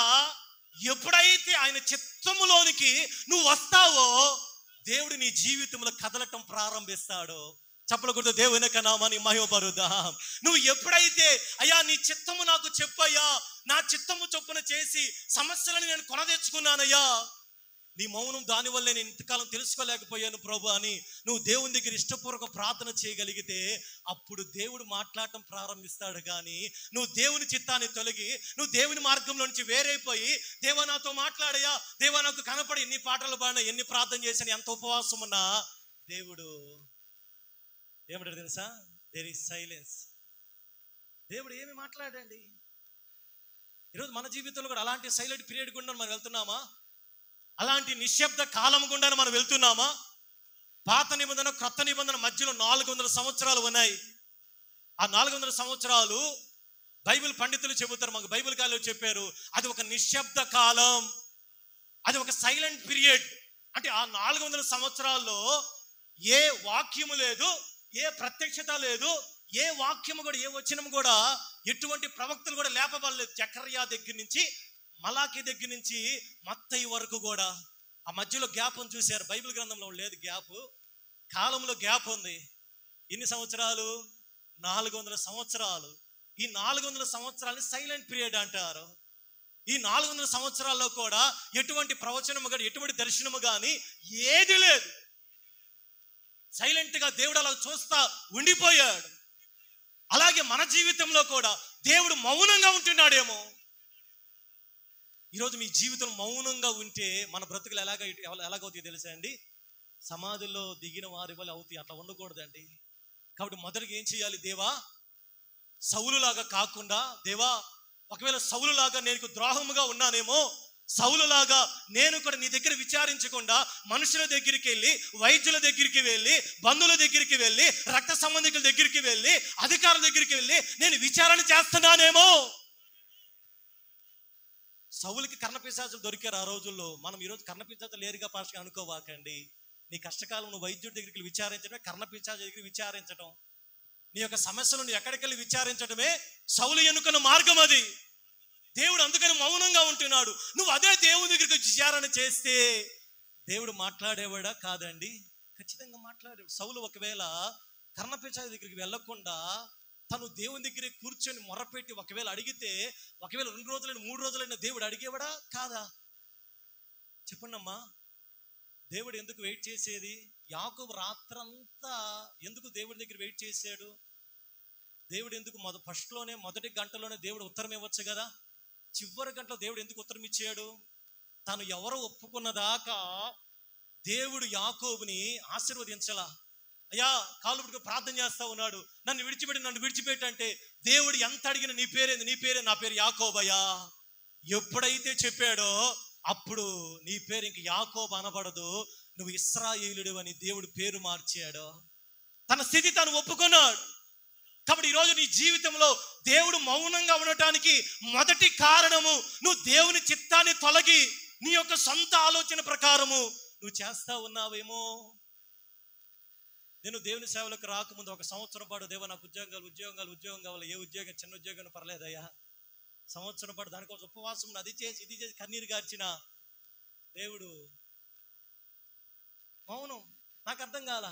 ఎప్పుడైతే ఆయన చిత్తములోనికి నువ్వు వస్తావో దేవుడు నీ జీవితంలో కదలటం ప్రారంభిస్తాడు. చప్పలు కొడుతూ దేవుని యొక్క నామాన్ని మహిమపరుద్దాం. నువ్వు ఎప్పుడైతే అయ్యా నీ చిత్తము నాకు చెప్పయ్యా, నా చిత్తము చొప్పున చేసి సమస్యలను నేను కొనదెచ్చుకున్నానయ్యా, నీ మౌనం దానివల్ల నేను ఇంతకాలం తెలుసుకోలేకపోయాను ప్రభు అని నువ్వు దేవుని దగ్గర ఇష్టపూర్వక ప్రార్థన చేయగలిగితే అప్పుడు దేవుడు మాట్లాడటం ప్రారంభిస్తాడు. కానీ నువ్వు దేవుని చిత్తాన్ని తొలగి నువ్వు దేవుని మార్గంలో నుంచి వేరైపోయి, దేవా నాతో మాట్లాడయ్యా, దేవా నాకు కనపడి, ఎన్ని పాటలు పాడినా, ఎన్ని ప్రార్థన చేసినా, ఎంత ఉపవాసం ఉన్నా దేవుడు ఏమంటాడు తెలుసా? There is silence. దేవుడు ఏమి మాట్లాడండి. ఈరోజు మన జీవితంలో కూడా అలాంటి సైలెంట్ పీరియడ్ గుండా మనం వెళ్తున్నామా? అలాంటి నిశ్శబ్ద కాలం గుండా మనం వెళ్తున్నామా? పాత నిబంధన క్రొత్త నిబంధన మధ్యలో 400 సంవత్సరాలు ఉన్నాయి. ఆ 400 సంవత్సరాలు బైబిల్ పండితులు చెబుతారు, మాకు బైబిల్ కాలంలో చెప్పారు, అది ఒక నిశ్శబ్ద కాలం, అది ఒక సైలెంట్ పీరియడ్. అంటే ఆ 400 సంవత్సరాల్లో ఏ వాక్యము లేదు, ఏ ప్రత్యక్షత లేదు, ఏ వాక్యము కూడా, ఏ వచనం కూడా, ఎటువంటి ప్రవక్తలు కూడా లేపబడలేదు. జకర్యా దగ్గర నుంచి, మలాకి దగ్గర నుంచి మత్తయి వరకు కూడా ఆ మధ్యలో గ్యాప్ అని చూశారు. బైబిల్ గ్రంథంలో లేదు గ్యాప్, కాలంలో గ్యాప్ ఉంది. ఎన్ని సంవత్సరాలు? 400 సంవత్సరాలు. ఈ 400 సంవత్సరాలని సైలెంట్ పీరియడ్ అంటారు. ఈ 400 సంవత్సరాల్లో కూడా ఎటువంటి ప్రవచనము కానీ, ఎటువంటి దర్శనము కానీ ఏది లేదు. సైలెంట్ గా దేవుడు అలా చూస్తా ఉండిపోయాడు. అలాగే మన జీవితంలో కూడా దేవుడు మౌనంగా ఉంటున్నాడేమో. ఈరోజు మీ జీవితం మౌనంగా ఉంటే మన బ్రతుకులు ఎలాగవుతాయి తెలుసా అండి? సమాధుల్లో దిగిన వారి వల్ల అవుతాయి. అట్లా ఉండకూడదండి. కాబట్టి మొదటిగా ఏం చేయాలి? దేవా, సౌలులాగా కాకుండా, దేవా ఒకవేళ సౌలులాగా నేను ద్రోహముగా ఉన్నానేమో, సౌలులాగా నేను కూడా నీ దగ్గర విచారించకుండా మనుషుల దగ్గరికి వెళ్ళి, వైద్యుల దగ్గరికి వెళ్ళి, బంధువుల దగ్గరికి వెళ్ళి, రక్త సంబంధికుల దగ్గరికి వెళ్ళి, అధికారుల దగ్గరికి వెళ్ళి నేను విచారణ చేస్తున్నానేమో. సౌలుకి కర్ణపిశాచులు దొరికారు ఆ రోజుల్లో. మనం ఈరోజు కర్ణపిశాచులు లేరుగా పాస్టర్ అనుకోవాకండి. నీ కష్టకాలం నువ్వు వైద్యుడి దగ్గరికి విచారించడమే కర్ణపిశాచు దగ్గరికి విచారించడం. నీ యొక్క సమస్యలు నువ్వు ఎక్కడికి వెళ్ళి విచారించడమే సౌలు ఎన్నుకున్న మార్గం అది. దేవుడు అందుకని మౌనంగా ఉంటున్నాడు. నువ్వు అదే దేవుడి దగ్గరికి విచారణ చేస్తే దేవుడు మాట్లాడేవాడా? కాదండి, ఖచ్చితంగా మాట్లాడేవాడు. సౌలు ఒకవేళ కర్ణపిశాచు దగ్గరికి వెళ్ళకుండా తను దేవుని దగ్గర కూర్చొని మొరపెట్టి ఒకవేళ అడిగితే, ఒకవేళ 2 రోజులైనా 3 రోజులైనా దేవుడు అడిగేవాడా? కాదా? చెప్పండి అమ్మా. దేవుడు ఎందుకు వెయిట్ చేసేది? యాకోబు రాత్రంతా ఎందుకు దేవుడి దగ్గర వెయిట్ చేశాడు? దేవుడు ఎందుకు ఫస్ట్లోనే మొదటి గంటలోనే దేవుడు ఉత్తరం ఇవ్వచ్చు కదా? చివరి గంటలో దేవుడు ఎందుకు ఉత్తరం ఇచ్చాడు? తను ఎవరో ఒప్పుకున్నదాకా దేవుడు యాకోబుని ఆశీర్వదించలా. అయ్యా కాళ్ళు పట్టుకు ప్రార్థన చేస్తా ఉన్నాడు, నన్ను విడిచిపెట్టి అంటే దేవుడు ఎంత అడిగిన నీ పేరేంది? నీ పేరే, నా పేరు యాకోబయ్యా. ఎప్పుడైతే చెప్పాడో అప్పుడు నీ పేరు ఇంక యాకోబు అనబడదు, నువ్వు ఇశ్రాయేలుడు అని దేవుడు పేరు మార్చాడు. తన స్థితి తను ఒప్పుకున్నాడు. కాబట్టి ఈరోజు నీ జీవితంలో దేవుడు మౌనంగా ఉండటానికి మొదటి కారణము, నువ్వు దేవుని చిత్తాన్ని తొలగి నీ యొక్క సొంత ఆలోచన ప్రకారము నువ్వు చేస్తా ఉన్నావేమో. నేను దేవుని సేవలకు రాకముందు 1 సంవత్సరం పాటు, దేవా నాకు ఉద్యోగం కావాలి. ఏ ఉద్యోగం, చిన్న ఉద్యోగం పర్లేదయ్యా. సంవత్సరం పాటు దానికోసం ఉపవాసం అది చేసి ఇది చేసి కన్నీరు గార్చిన దేవుడు మౌనం. నాకు అర్థం కాల.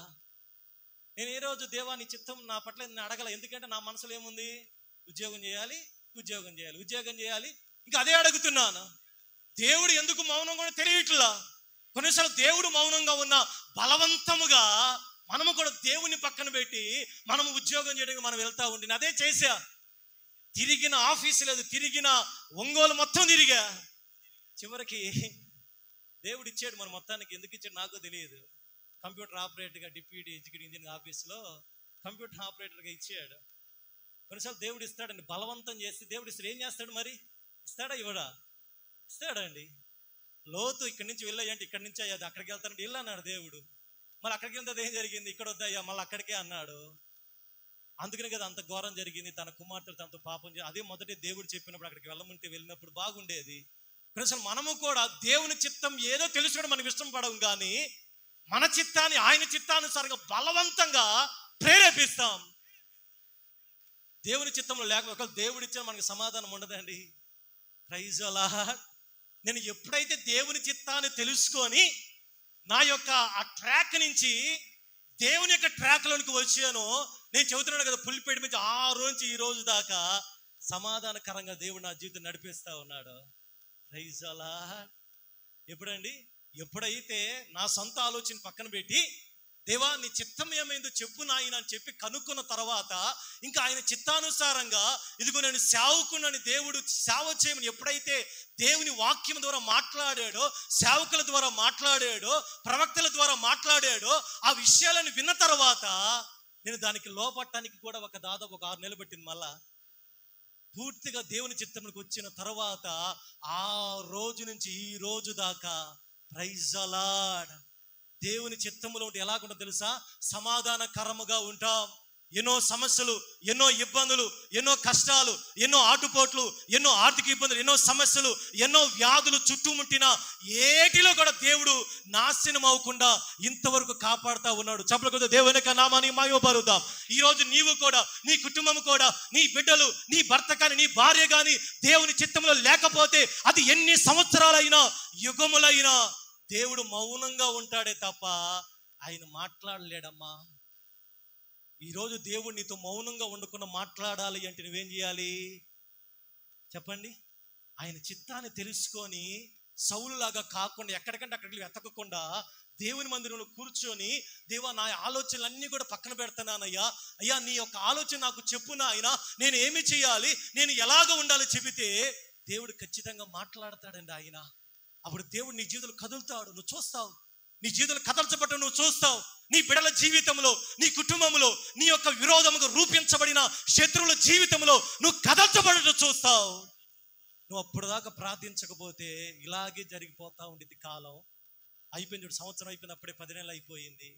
నేను ఏ రోజు దేవా నీ చిత్తం నా పట్ల నేను అడగల. ఎందుకంటే నా మనసులో ఏముంది? ఉద్యోగం చేయాలి, ఇంకా అదే అడుగుతున్నాను. దేవుడు ఎందుకు మౌనం కూడా తెలియట్లా. కొన్నిసార్లు దేవుడు మౌనంగా ఉన్న బలవంతముగా మనము కూడా దేవుని పక్కన పెట్టి మనము ఉద్యోగం చేయడానికి మనం వెళ్తా ఉండి అదే చేశా. తిరిగిన ఆఫీసు లేదు, తిరిగిన ఒంగోలు మొత్తం తిరిగా. చివరికి దేవుడు ఇచ్చాడు మన మొత్తానికి. ఎందుకు ఇచ్చాడు నాకో తెలియదు. కంప్యూటర్ ఆపరేటర్గా డిప్యూటీ ఎగ్జిక్యూటివ్ ఇంజనీరింగ్ ఆఫీస్లో కంప్యూటర్ ఆపరేటర్గా ఇచ్చాడు. కొన్నిసార్లు దేవుడు ఇస్తాడండి, బలవంతం చేసి దేవుడు ఇస్తాడు. ఏం చేస్తాడు మరి? ఇస్తాడా ఇవ్వడా? ఇస్తాడండి. లోతు ఇక్కడి నుంచి వెళ్ళాయంటే ఇక్కడి నుంచి అయ్యాది, అక్కడికి వెళ్తానంటే వెళ్ళన్నాడు దేవుడు. మరి అక్కడికి వెళ్తే ఏం జరిగింది? ఇక్కడ వద్దయ్యా, మళ్ళీ అక్కడికే అన్నాడు. అందుకనే కదా అంత ఘోరం జరిగింది. తన కుమార్తెలు తనతో పాపం అదే మొదటి దేవుడు చెప్పినప్పుడు అక్కడికి వెళ్ళినప్పుడు బాగుండేది. కనీసం మనము కూడా దేవుని చిత్తం ఏదో తెలుసుకోవడం మనకు ఇష్టం పడవు, కానీ మన చిత్తాన్ని ఆయన చిత్తానుసారంగా బలవంతంగా ప్రేరేపిస్తాం. దేవుని చిత్తంలో లేకపోతే దేవుడి ఇచ్చిన మనకు సమాధానం ఉండదండి. Praise the Lord. నేను ఎప్పుడైతే దేవుని చిత్తాన్ని తెలుసుకొని నా యొక్క ఆ ట్రాక్ నుంచి దేవుని యొక్క ట్రాక్లోనికి వచ్చానో, నేను చెబుతున్నాను కదా, పులిపేట నుంచి ఆ రోజు నుంచి ఈ రోజు దాకా సమాధానకరంగా దేవుడు నా జీవితం నడిపిస్తా ఉన్నాడు. Praise the Lord. ఎప్పుడండి? ఎప్పుడైతే నా సొంత ఆలోచన పక్కన పెట్టి దేవా నీ చిత్తం ఏమైందో చెప్పు నాయన అని చెప్పి కనుక్కున్న తర్వాత ఇంకా ఆయన చిత్తానుసారంగా ఇదిగో నేను సేవకునని దేవుడు సేవ చేయమని ఎప్పుడైతే దేవుని వాక్యం ద్వారా మాట్లాడాడో, సేవకుల ద్వారా మాట్లాడాడో, ప్రవక్తల ద్వారా మాట్లాడాడో, ఆ విషయాలను విన్న తర్వాత నేను దానికి లోపడటానికి కూడా దాదాపు 6 నెలలు పట్టింది. మళ్ళా పూర్తిగా దేవుని చిత్తంలోకి వచ్చిన తర్వాత ఆ రోజు నుంచి ఈ రోజు దాకా ప్రైజ్ ది లార్డ్ దేవుని చిత్తములో ఉంటే ఎలాగుంటుందో తెలుసా? సమాధానకరముగా ఉంటాం. ఎన్నో సమస్యలు, ఎన్నో ఇబ్బందులు, ఎన్నో కష్టాలు, ఎన్నో ఆటుపోట్లు, ఎన్నో ఆర్థిక ఇబ్బందులు, ఎన్నో సమస్యలు, ఎన్నో వ్యాధులు చుట్టుముట్టిన ఏటిలో కూడా దేవుడు నాశనం అవ్వకుండా ఇంతవరకు కాపాడుతూ ఉన్నాడు. చెప్పలు కొద్దిగా దేవుని యొక్క నామాన్ని మహిమపరుద్దాం. ఈరోజు నీవు కూడా, నీ కుటుంబం కూడా, నీ బిడ్డలు, నీ భర్త కానీ, నీ భార్య కానీ దేవుని చిత్తంలో లేకపోతే అది ఎన్ని సంవత్సరాలైనా, యుగములైనా దేవుడు మౌనంగా ఉంటాడే తప్ప ఆయన మాట్లాడలేడమ్మా. ఈరోజు దేవుడు నీతో మౌనంగా ఉండకుండా మాట్లాడాలి అంటే నువ్వేం చేయాలి చెప్పండి? ఆయన చిత్తాన్ని తెలుసుకొని సౌలులాగా కాకుండా ఎక్కడికంటే అక్కడికి వెతకకుండా దేవుని మందిరంలో కూర్చొని, దేవా నా ఆలోచనలన్నీ కూడా పక్కన పెడతానయ్యా, అయ్యా నీ యొక్క ఆలోచన నాకు చెప్పునా ఆయన, నేను ఏమి చేయాలి, నేను ఎలాగ ఉండాలో చెబితే దేవుడు ఖచ్చితంగా మాట్లాడతాడండి ఆయన. అప్పుడు దేవుడు నీ జీవితంలో కదులుతాడు, నువ్వు చూస్తావు. నీ జీవితంలో కదల్చబడ్డ నువ్వు చూస్తావు. నీ బిడ్డల జీవితంలో, నీ కుటుంబంలో, నీ యొక్క విరోధముగా రూపించబడిన శత్రువుల జీవితంలో నువ్వు కదల్చబడటం చూస్తావు. నువ్వు అప్పుడు దాకా ప్రార్థించకపోతే ఇలాగే జరిగిపోతా ఉండేది. కాలం అయిపోయింది చూడు, సంవత్సరం అయిపోయింది, అప్పుడే 10 నెలలు అయిపోయింది.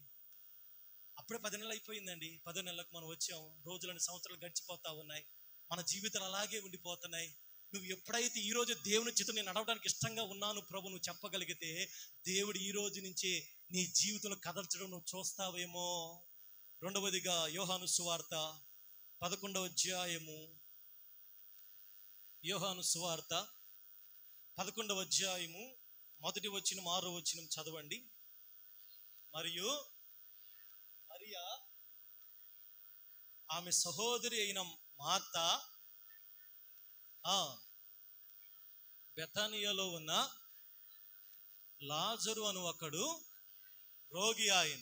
అప్పుడే 10 నెలలు అయిపోయిందండి. 10 నెలలకు మనం వచ్చాం. రోజులని సంవత్సరాలు గడిచిపోతా ఉన్నాయి. మన జీవితాలు అలాగే ఉండిపోతున్నాయి. నువ్వు ఎప్పుడైతే ఈరోజు దేవుని చిత్తం నేను నడవడానికి ఇష్టంగా ఉన్నాను ప్రభు నువ్వు చెప్పగలిగితే, దేవుడు ఈ రోజు నుంచి నీ జీవితంలో కదల్చడం నువ్వు చూస్తావేమో. రెండవదిగా యోహాను సువార్త 11వ అధ్యాయము, యోహాను సువార్త 11వ అధ్యాయము 1వ వచనం 6వ వచనం చదవండి. మరియు మరియా ఆమె సహోదరి అయిన మార్త బెతానియాలో ఉన్న లాజరు అను ఒకడు రోగి ఆయన.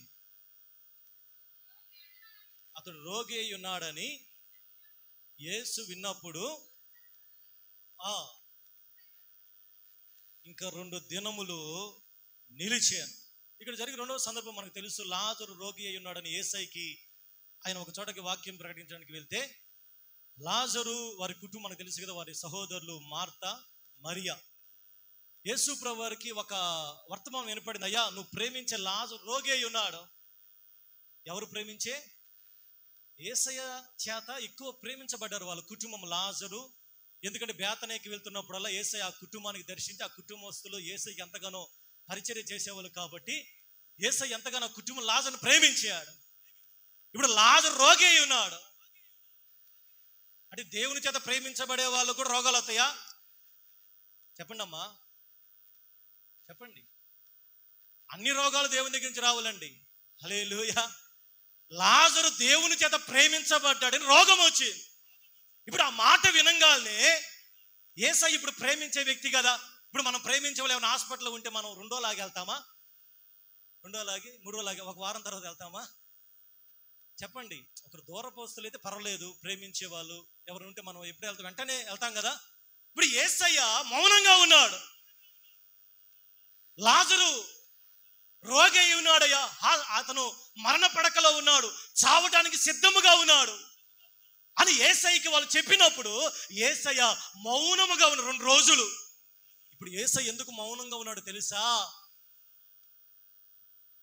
అతడు రోగి అయి ఉన్నాడని యేసు విన్నప్పుడు ఇంకా 2 దినములు నిలిచాను. ఇక్కడ జరిగిన రెండవ సందర్భం మనకు తెలుసు. లాజరు రోగి అయి ఉన్నాడని యేసయ్యకి ఆయన ఒక చోటకి వాక్యం ప్రకటించడానికి వెళ్తే, లాజరు వారి కుటుంబం మనకు తెలుసు కదా, వారి సహోదరులు మార్త, మరియా. యేసు ప్రభు వారికి ఒక వర్తమానం వినపడింది, అయ్యా నువ్వు ప్రేమించే లాజరు రోగి అయి ఉన్నాడు. ఎవరు ప్రేమించే? యేసయ్య చేత ఎక్కువ ప్రేమించబడ్డారు వాళ్ళ కుటుంబం లాజరు. ఎందుకంటే బేతనేకి వెళ్తున్నప్పుడల్లా యేసయ్య ఆ కుటుంబానికి దర్శించి, ఆ కుటుంబస్తులు యేసయ్యకి ఎంతగానో పరిచర్య చేసేవాళ్ళు కాబట్టి యేసయ్య ఎంతగానో కుటుంబం లాజరును ప్రేమించాడు. ఇప్పుడు లాజరు రోగి అయి ఉన్నాడు అంటే దేవుని చేత ప్రేమించబడే వాళ్ళు కూడా రోగాలు అవుతాయా? చెప్పండి అమ్మా, చెప్పండి. అన్ని రోగాలు దేవుని దగ్గర నుంచి రావాలండి. హల్లెలూయా. లాజరు దేవుని చేత ప్రేమించబడ్డాడని రోగం వచ్చింది. ఇప్పుడు ఆ మాట వినంగానే యేసయ్య ఇప్పుడు ప్రేమించే వ్యక్తి కదా. ఇప్పుడు మనం ప్రేమించే వాళ్ళు ఏమైనా హాస్పిటల్లో ఉంటే మనం 2 లాగి వెళ్తామా? 2 లాగి 3 లాగి ఒక వారం తర్వాత వెళ్తామా? చెప్పండి. ఒకరు దూరపోస్తులు అయితే పర్వాలేదు, ప్రేమించే వాళ్ళు ఎవరు ఉంటే మనం ఎప్పుడు వెళ్తాం, వెంటనే వెళ్తాం కదా. ఇప్పుడు యేసయ్య మౌనంగా ఉన్నాడు. లాజరు రోగి అయి ఉన్నాడయ్యా, అతను మరణ పడకలో ఉన్నాడు, చావటానికి సిద్ధముగా ఉన్నాడు అని యేసయ్యకి వాళ్ళు చెప్పినప్పుడు యేసయ్య మౌనముగా ఉన్న 2 రోజులు. ఇప్పుడు యేసయ్య ఎందుకు మౌనంగా ఉన్నాడు తెలుసా?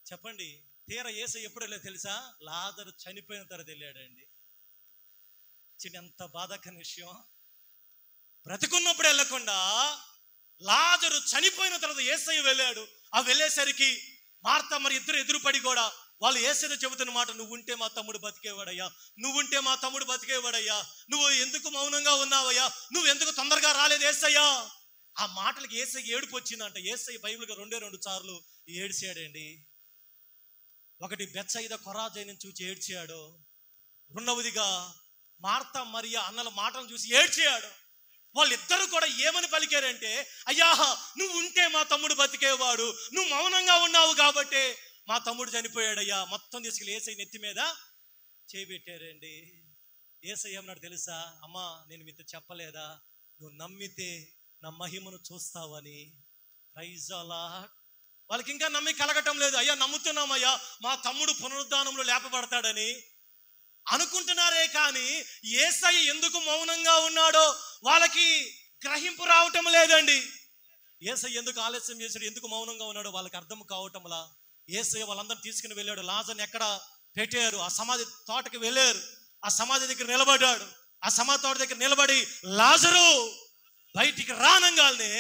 చెప్పండి. తీరా యేసయ్య ఎప్పుడు వెళ్ళాడు తెలుసా? లాజరు చనిపోయిన తర్వాత వెళ్ళాడండి. ఎంత బాధాకరమైన విషయం. బ్రతికున్నప్పుడు వెళ్ళకుండా లాజరు చనిపోయిన తర్వాత యేసయ్య వెళ్ళాడు. ఆ వెళ్ళేసరికి మార్త మరి ఇద్దరు ఎదురుపడి కూడా వాళ్ళు యేసయ్య చెబుతున్న మాట, నువ్వు ఉంటే మా తమ్ముడు బతికేవాడయ్యా, నువ్వు ఉంటే మా తమ్ముడు బతికేవాడయ్యా, నువ్వు ఎందుకు మౌనంగా ఉన్నావయ్యా, నువ్వు ఎందుకు తొందరగా రాలేదు యేసయ్యా. ఆ మాటలకి యేసయ్య ఏడుపు వచ్చిందంట. యేసయ్య బైబిల్గా 2 సార్లు ఏడ్చాడండి. ఒకటి బెత్సయిదా కొరాజీని చూసి ఏడ్చాడు. రెండవదిగా మార్త మరియా అన్నల మాటలను చూసి ఏడ్చాడు. వాళ్ళిద్దరూ కూడా ఏమని పలికారంటే, అయ్యా నువ్వు ఉంటే మా తమ్ముడు బతికేవాడు, నువ్వు మౌనంగా ఉన్నావు కాబట్టి మా తమ్ముడు చనిపోయాడయ్యా. మొత్తం తీసుకెళ్ళి యేసయ్య నెత్తి మీద చేయబెట్టారండి. యేసయ్య ఏమన్నాడు తెలుసా? అమ్మా నేను మీతో చెప్పలేదా, నువ్వు నమ్మితే నా మహిమను చూస్తావని. Praise the lord. వాళ్ళకి ఇంకా నమ్మి కలగటం లేదు. అయ్యా నమ్ముతున్నామయ్యా మా తమ్ముడు పునరుద్ధానంలో లేపబడతాడని అనుకుంటున్నారే కానీ యేసయ్య ఎందుకు మౌనంగా ఉన్నాడో వాళ్ళకి గ్రహింపు రావటం లేదండి. యేసయ్య ఎందుకు ఆలస్యం చేశాడు, ఎందుకు మౌనంగా ఉన్నాడో వాళ్ళకి అర్థం కావటంలా. యేసయ్య వాళ్ళందరినీ తీసుకుని వెళ్ళాడు. లాజర్ని ఎక్కడ పెట్టారు? ఆ సమాధి తోటకి వెళ్ళారు. ఆ సమాధి దగ్గర నిలబడ్డాడు. ఆ సమాధి తోట దగ్గర నిలబడి లాజరు బయటికి రానంగానే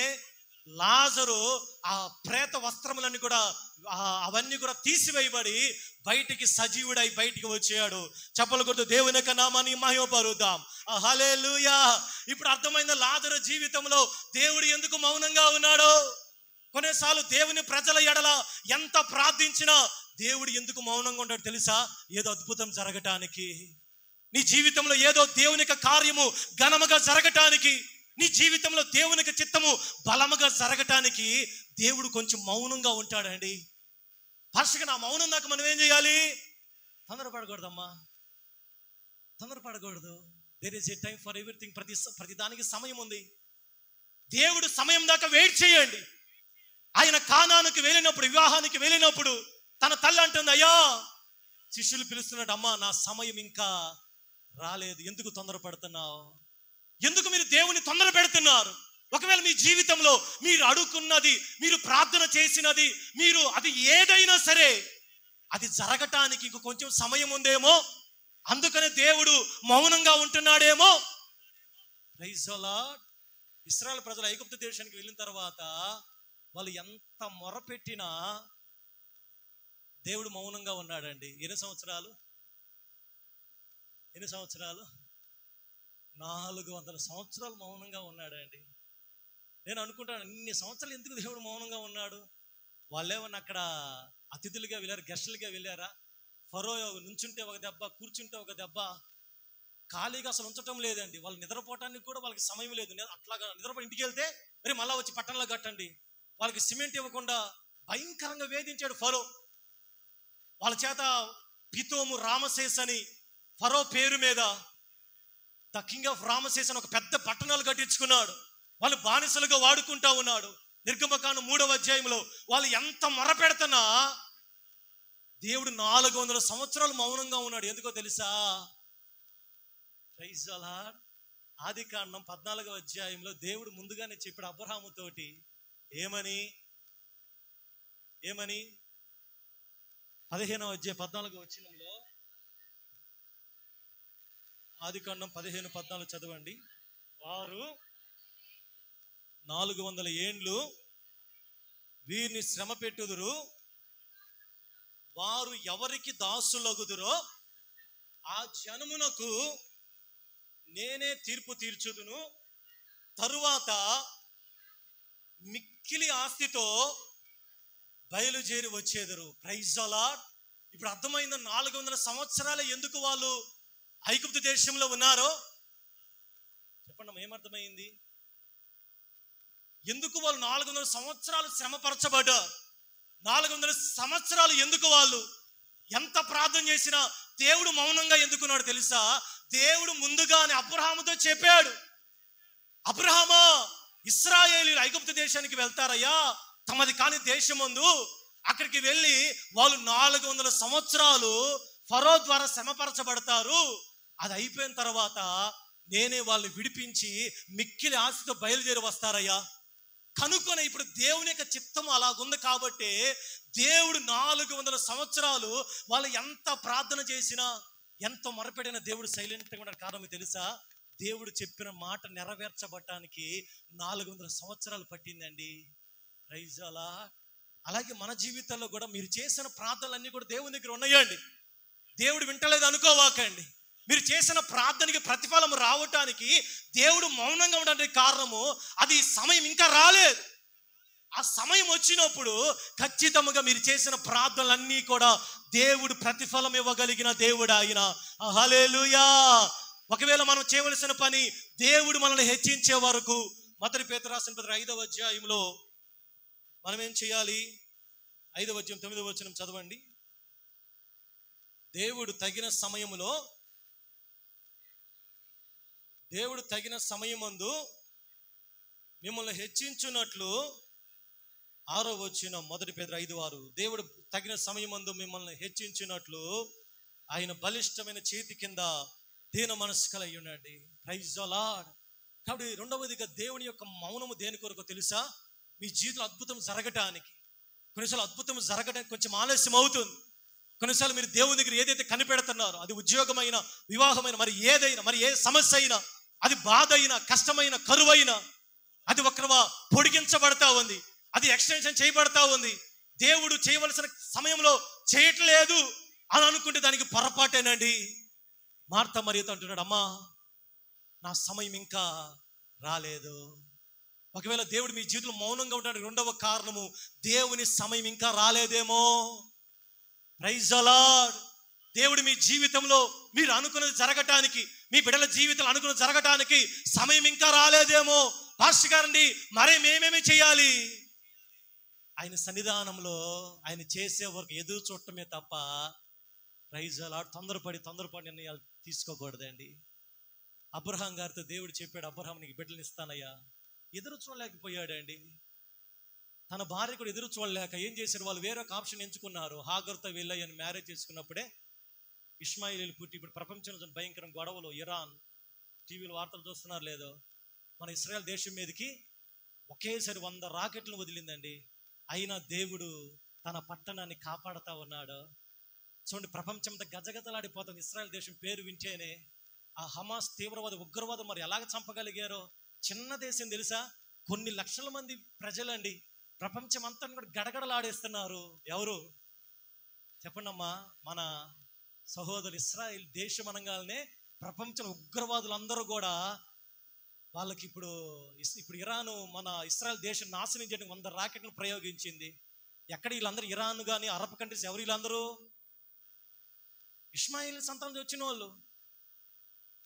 లాజరు ఆ ప్రేత వస్త్రములన్నీ కూడా అవన్నీ కూడా తీసివేయబడి బయటికి సజీవుడై బయటికి వచ్చాడు. చప్పలు కొడుతూ దేవుని యొక్క నామాన్ని మహిమపరుద్దాం. హల్లెలూయా. ఇప్పుడు అర్థమైంది లాజరు జీవితంలో దేవుడు ఎందుకు మౌనంగా ఉన్నాడో. కొన్నిసార్లు దేవుని ప్రజల ఎడల ఎంత ప్రార్థించినా దేవుడు ఎందుకు మౌనంగా ఉంటాడు తెలుసా? ఏదో అద్భుతం జరగటానికి, నీ జీవితంలో ఏదో దేవుని యొక్క కార్యము ఘనముగా జరగటానికి, నీ జీవితంలో దేవుని యొక్క చిత్తము బలముగా జరగటానికి దేవుడు కొంచెం మౌనంగా ఉంటాడండి. ఫస్ట్గా నా మౌనం దాకా మనం ఏం చేయాలి? తొందరపడకూడదమ్మా, తొందరపడకూడదు. There is a time for everything. ప్రతి దానికి సమయం ఉంది. దేవుడు సమయం దాకా వెయిట్ చేయండి. ఆయన కానానుకి వెళ్ళినప్పుడు, వివాహానికి వెళ్ళినప్పుడు తన తల్లి అంటుంది, అయ్యా శిష్యులు పిలుస్తున్నాడు, అమ్మా నా సమయం ఇంకా రాలేదు, ఎందుకు తొందరపడుతున్నావు? ఎందుకు మీరు దేవుని తొందర పెడుతున్నారు? ఒకవేళ మీ జీవితంలో మీరు అడుగుకున్నది, మీరు ప్రార్థన చేసినది, మీరు అది ఏదైనా సరే అది జరగటానికి ఇంక కొంచెం సమయం ఉందేమో, అందుకనే దేవుడు మౌనంగా ఉంటున్నాడేమో. Praise the lord. ఇశ్రాయేలు ప్రజలు ఐగుప్తు దేశానికి వెళ్ళిన తర్వాత వాళ్ళు ఎంత మొరపెట్టినా దేవుడు మౌనంగా ఉన్నాడండి. ఎన్ని సంవత్సరాలు? 400 సంవత్సరాలు మౌనంగా ఉన్నాడండి. నేను అనుకుంటాను, ఇన్ని సంవత్సరాలు ఎందుకు దేవుడు మౌనంగా ఉన్నాడు? వాళ్ళేమన్నా అక్కడ అతిథులుగా వెళ్ళారు, గెస్టులుగా వెళ్ళారా? ఫరో నుంచుంటే ఒక దెబ్బ, కూర్చుంటే ఒక దెబ్బ, ఖాళీగా అసలు ఉంచటం లేదండి. వాళ్ళు నిద్రపోవటానికి కూడా వాళ్ళకి సమయం లేదు. అట్లాగా నిద్రపోయి ఇంటికి వెళ్తే మరి మళ్ళీ వచ్చి పట్టణంలో కట్టండి. వాళ్ళకి సిమెంట్ ఇవ్వకుండా భయంకరంగా వేధించాడు ఫరో. వాళ్ళ చేత పితోము రామసేస్ అని ఫరో పేరు మీద ద కింగ్ ఆఫ్ రామసేస్ అని ఒక పెద్ద పట్టణాలు కట్టించుకున్నాడు. వాళ్ళు బానిసలుగా వాడుకుంటా ఉన్నాడు. నిర్గమకాండం 3వ అధ్యాయంలో వాళ్ళు ఎంత మొరపెడుతున్నా దేవుడు 400 సంవత్సరాలు మౌనంగా ఉన్నాడు. ఎందుకో తెలుసా? Praise the Lord. ఆదికాండం 14వ అధ్యాయంలో దేవుడు ముందుగానే చెప్పాడు అబ్రహాము తోటి. ఏమని 15వ అధ్యాయం 14వ వచనంలో, ఆదికాండం 15:14 చదవండి. వారు 400 ఏండ్లు వీరిని శ్రమ పెట్టుదురు, వారు ఎవరికి దాసులగుదురో ఆ జనమునకు నేనే తీర్పు తీర్చుదును, తరువాత మిక్కిలి ఆస్తితో బయలుదేరి వచ్చేదరు. Praise the lord. ఇప్పుడు అర్థమైంది 400 సంవత్సరాలు ఎందుకు వాళ్ళు ఐగుప్తు దేశంలో ఉన్నారో. చెప్పండి, ఏమర్థమైంది? ఎందుకు వాళ్ళు 400 సంవత్సరాలు శ్రమపరచబడ్డారు? 400 సంవత్సరాలు ఎందుకు వాళ్ళు ఎంత ప్రార్థన చేసినా దేవుడు మౌనంగా ఎందుకున్నాడు తెలుసా? దేవుడు ముందుగానే అబ్రహాముతో చెప్పాడు, అబ్రహామా, ఇశ్రాయేలీయులు ఐగుప్తు దేశానికి వెళ్తారయ్యా, తమది కాని దేశమందు. అక్కడికి వెళ్ళి వాళ్ళు 400 సంవత్సరాలు ఫరో ద్వారా శ్రమపరచబడతారు. అది అయిపోయిన తర్వాత నేనే వాళ్ళని విడిపించి మిక్కిలి ఆశతో బయలుదేరి వస్తారయ్యా. కనుక్కొని ఇప్పుడు దేవుని యొక్క చిత్తం అలాగుంది కాబట్టి దేవుడు 400 సంవత్సరాలు వాళ్ళు ఎంత ప్రార్థన చేసినా, ఎంతో మొరపెడిన దేవుడు సైలెంట్గా ఉన్న కారణం తెలుసా? దేవుడు చెప్పిన మాట నెరవేర్చబడటానికి 400 సంవత్సరాలు పట్టిందండి. Praise the Lord. అలాగే మన జీవితాల్లో కూడా మీరు చేసిన ప్రార్థనలన్నీ కూడా దేవుని దగ్గర ఉన్నాయండి. దేవుడు వింటలేదు అనుకోవాకండి. మీరు చేసిన ప్రార్థనకి ప్రతిఫలం రావటానికి దేవుడు మౌనంగా ఉండడానికి కారణము అది సమయం ఇంకా రాలేదు. ఆ సమయం వచ్చినప్పుడు ఖచ్చితంగా మీరు చేసిన ప్రార్థనలన్నీ కూడా దేవుడు ప్రతిఫలం ఇవ్వగలిగిన దేవుడు ఆయన. హల్లెలూయా. ఒకవేళ మనం చేయవలసిన పని దేవుడు మనల్ని హెచ్చించే వరకు, మొదటి పేతురు రాసిన పత్రిక 5వ అధ్యాయంలో మనం ఏం చేయాలి? 5వ అధ్యాయం 9వ వచనం చదవండి. దేవుడు తగిన సమయమందు మిమ్మల్ని హెచ్చించున్నట్లు, 6వ వచనం మొదటి పేతురు 5:6, దేవుడు తగిన సమయమందు మిమ్మల్ని హెచ్చించున్నట్లు ఆయన బలిష్టమైన చేతి కింద దీన మనసు కలిగి ఉన్నాడు. Praise the Lord. కాబట్టి రెండవదిగా దేవుని యొక్క మౌనము దేని కొరకు తెలుసా? మీ జీవితంలో అద్భుతం జరగటానికి. కొన్నిసార్లు అద్భుతం జరగడానికి కొంచెం ఆలస్యం అవుతుంది. కొన్నిసార్లు మీరు దేవుని దగ్గర ఏదైతే కనిపెడుతున్నారో, అది ఉద్యోగమైన, వివాహమైన, మరి ఏదైనా, మరి ఏ సమస్య అయినా, అది బాధ అయినా, కష్టమైన, కరువైనా, అది ఒకరు పొడిగించబడతా ఉంది, అది ఎక్స్టెన్షన్ చేయబడతా ఉంది, దేవుడు చేయవలసిన సమయంలో చేయట్లేదు అని అనుకుంటే దానికి పొరపాటేనండి. మార్త మరియతో అంటున్నాడు, అమ్మా నా సమయం ఇంకా రాలేదు. ఒకవేళ దేవుడు మీ జీవితంలో మౌనంగా ఉండడానికి రెండవ కారణము, దేవుని సమయం ఇంకా రాలేదేమో. Praise the Lord. దేవుడు మీ జీవితంలో మీరు అనుకున్నది జరగటానికి, మీ బిడ్డల జీవితంలో అనుకున్నది జరగటానికి సమయం ఇంకా రాలేదేమో. పాస్టర్ గారండి, మరే మేమేమి చేయాలి? ఆయన సన్నిధానంలో ఆయన చేసే వరకు ఎదురు చూడటమే తప్ప, ప్రైజ్ ది లార్డ్, తొందరపడి నిర్ణయాలు తీసుకోకూడదండి. అబ్రహాం గారితో దేవుడు చెప్పాడు, అబ్రహాం నీకు బిడ్డలు ఇస్తానయ్యా. ఎదురు చూడలేకపోయాడండి. తన భార్య కూడా ఎదురు చూడలేక ఏం చేశారు, వాళ్ళు వేరొక ఆప్షన్ ఎంచుకున్నారు. హాగర్తో వెళ్ళని మ్యారేజ్ చేసుకున్నప్పుడే ఇష్మాయిలీలు పుట్టి, ఇప్పుడు ప్రపంచంలో భయంకర గొడవలు, ఇరాన్, టీవీలో వార్తలు చూస్తున్నారు లేదో, మన ఇశ్రాయేల్ దేశం మీదకి ఒకేసారి 100 రాకెట్లు వదిలిందండి. అయినా దేవుడు తన పట్టణాన్ని కాపాడుతూ ఉన్నాడు. చూడండి, ప్రపంచంతో గజగజలాడిపోతుంది ఇశ్రాయేల్ దేశం పేరు వింటేనే. ఆ హమాస్ తీవ్రవాద ఉగ్రవాదం మరి ఎలాగ చంపగలిగారో. చిన్న దేశం తెలుసా, కొన్ని లక్షల మంది ప్రజలండి, ప్రపంచం అంతా కూడా గడగడలాడేస్తున్నారు. ఎవరు చెప్పండి అమ్మా? మన సహోదరు ఇశ్రాయేల్ దేశం అనగానే ప్రపంచంలో ఉగ్రవాదులందరూ కూడా వాళ్ళకి ఇప్పుడు ఇరాను మన ఇశ్రాయేల్ దేశం నాశనం చేయడానికి 100 రాకెట్లు ప్రయోగించింది. ఎక్కడ వీళ్ళందరూ? ఇరాన్ కానీ అరబ్ కంట్రీస్. ఎవరు వీళ్ళందరూ? ఇష్మాయిల్ సంతానం వచ్చిన వాళ్ళు.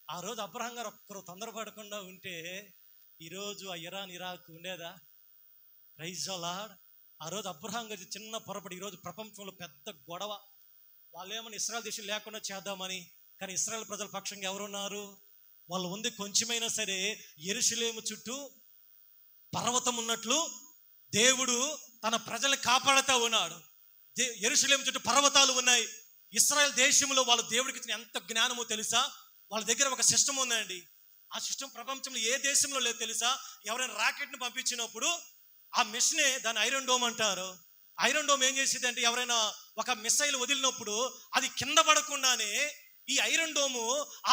ఆ రోజు అబ్రహాం గారు ఒక్కరు తొందరపడకుండా ఉంటే ఈరోజు ఆ ఇరాన్, ఇరాక్ ఉండేదా? Praise the Lord. ఆ రోజు అబ్రహాం గారి చిన్న పొరపడి ఈరోజు ప్రపంచంలో పెద్ద గొడవ. వాళ్ళు ఏమని ఇశ్రాయేల్ దేశం లేకుండా చేద్దామని, కానీ ఇశ్రాయేల్ ప్రజల పక్షంగా ఎవరున్నారు? వాళ్ళు ఉంది కొంచెమైనా సరే. యెరూషలేము చుట్టూ పర్వతం ఉన్నట్లు దేవుడు తన ప్రజల్ని కాపాడుతూ ఉన్నాడు. యెరూషలేము చుట్టూ పర్వతాలు ఉన్నాయి. ఇశ్రాయేల్ దేశంలో వాళ్ళు దేవుడికి ఇచ్చిన ఎంత జ్ఞానమో తెలుసా? వాళ్ళ దగ్గర ఒక సిస్టమ్ ఉందండి. ఆ సిస్టమ్ ప్రపంచంలో ఏ దేశంలో లేదు తెలుసా? ఎవరైనా రాకెట్ని పంపించినప్పుడు ఆ మిషనే దాన్ని ఐరన్ డోమ్ అంటారు. ఐరన్ డోమ్ ఏం చేసేది అంటే, ఎవరైనా ఒక మిసైల్ వదిలినప్పుడు అది కింద పడకుండానే ఈ ఐరన్ డోము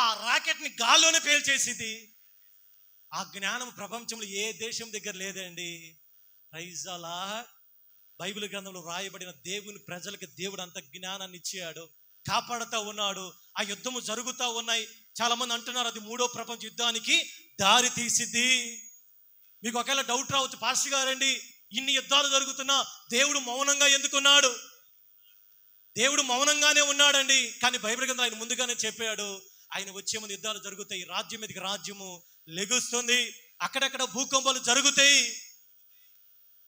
ఆ రాకెట్ని గాల్లోనే పేల్చేసింది. ఆ జ్ఞానం ప్రపంచంలో ఏ దేశం దగ్గర లేదండి. Praise the lord. బైబిల్ గ్రంథంలో రాయబడిన దేవుని ప్రజలకి దేవుడు అంత జ్ఞానాన్ని ఇచ్చాడు, కాపాడుతూ ఉన్నాడు. ఆ యుద్ధము జరుగుతూ ఉన్నాయి. చాలా మంది అంటున్నారు అది 3వ ప్రపంచ యుద్ధానికి దారి తీసిద్ది. మీకు ఒకవేళ డౌట్ రావచ్చు, పాస్టర్ గారండి ఇన్ని యుద్ధాలు జరుగుతున్నా దేవుడు మౌనంగా ఎందుకున్నాడు? దేవుడు మౌనంగానే ఉన్నాడండి. కానీ బైబిల్ గ్రంథం ఆయన ముందుగానే చెప్పాడు, ఆయన వచ్చే ముందు యుద్ధాలు జరుగుతాయి, రాజ్యం మీదకి రాజ్యము లెగుస్తుంది, అక్కడక్కడ భూకంపాలు జరుగుతాయి,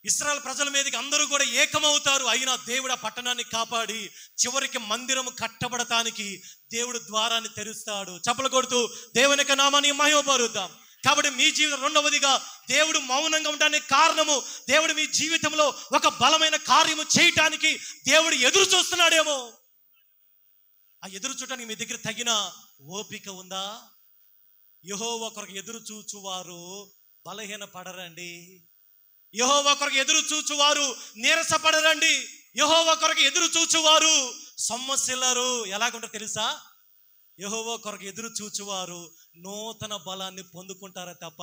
ఇశ్రాయేల్ ప్రజల మీదకి అందరూ కూడా ఏకమవుతారు. అయినా దేవుడు ఆ పట్టణాన్ని కాపాడి చివరికి మందిరము కట్టబడటానికి దేవుడు ద్వారాన్ని తెరుస్తాడు. చప్పలు కొడుతూ దేవుని యొక్క నామాన్ని మహిమపరుద్దాం. కాబట్టి మీ జీవితం, రెండవదిగా దేవుడు మౌనంగా ఉండడానికి కారణము, దేవుడు మీ జీవితంలో ఒక బలమైన కార్యము చేయటానికి దేవుడు ఎదురు చూస్తున్నాడేమో. ఆ ఎదురు చూడటానికి మీ దగ్గర తగిన ఓపిక ఉందా? యెహోవా కొరకు ఎదురు చూచువారు బలహీన పడరండి. యెహోవా కొరకు ఎదురు చూచువారు నీరసపడరండి. యెహోవా కొరకు ఎదురు చూచువారు సొమ్మసిల్లరు. ఎలాగుంటారు తెలుసా? యెహోవా కొరకు ఎదురు చూచువారు నూతన బలాన్ని పొందుకుంటారే తప్ప,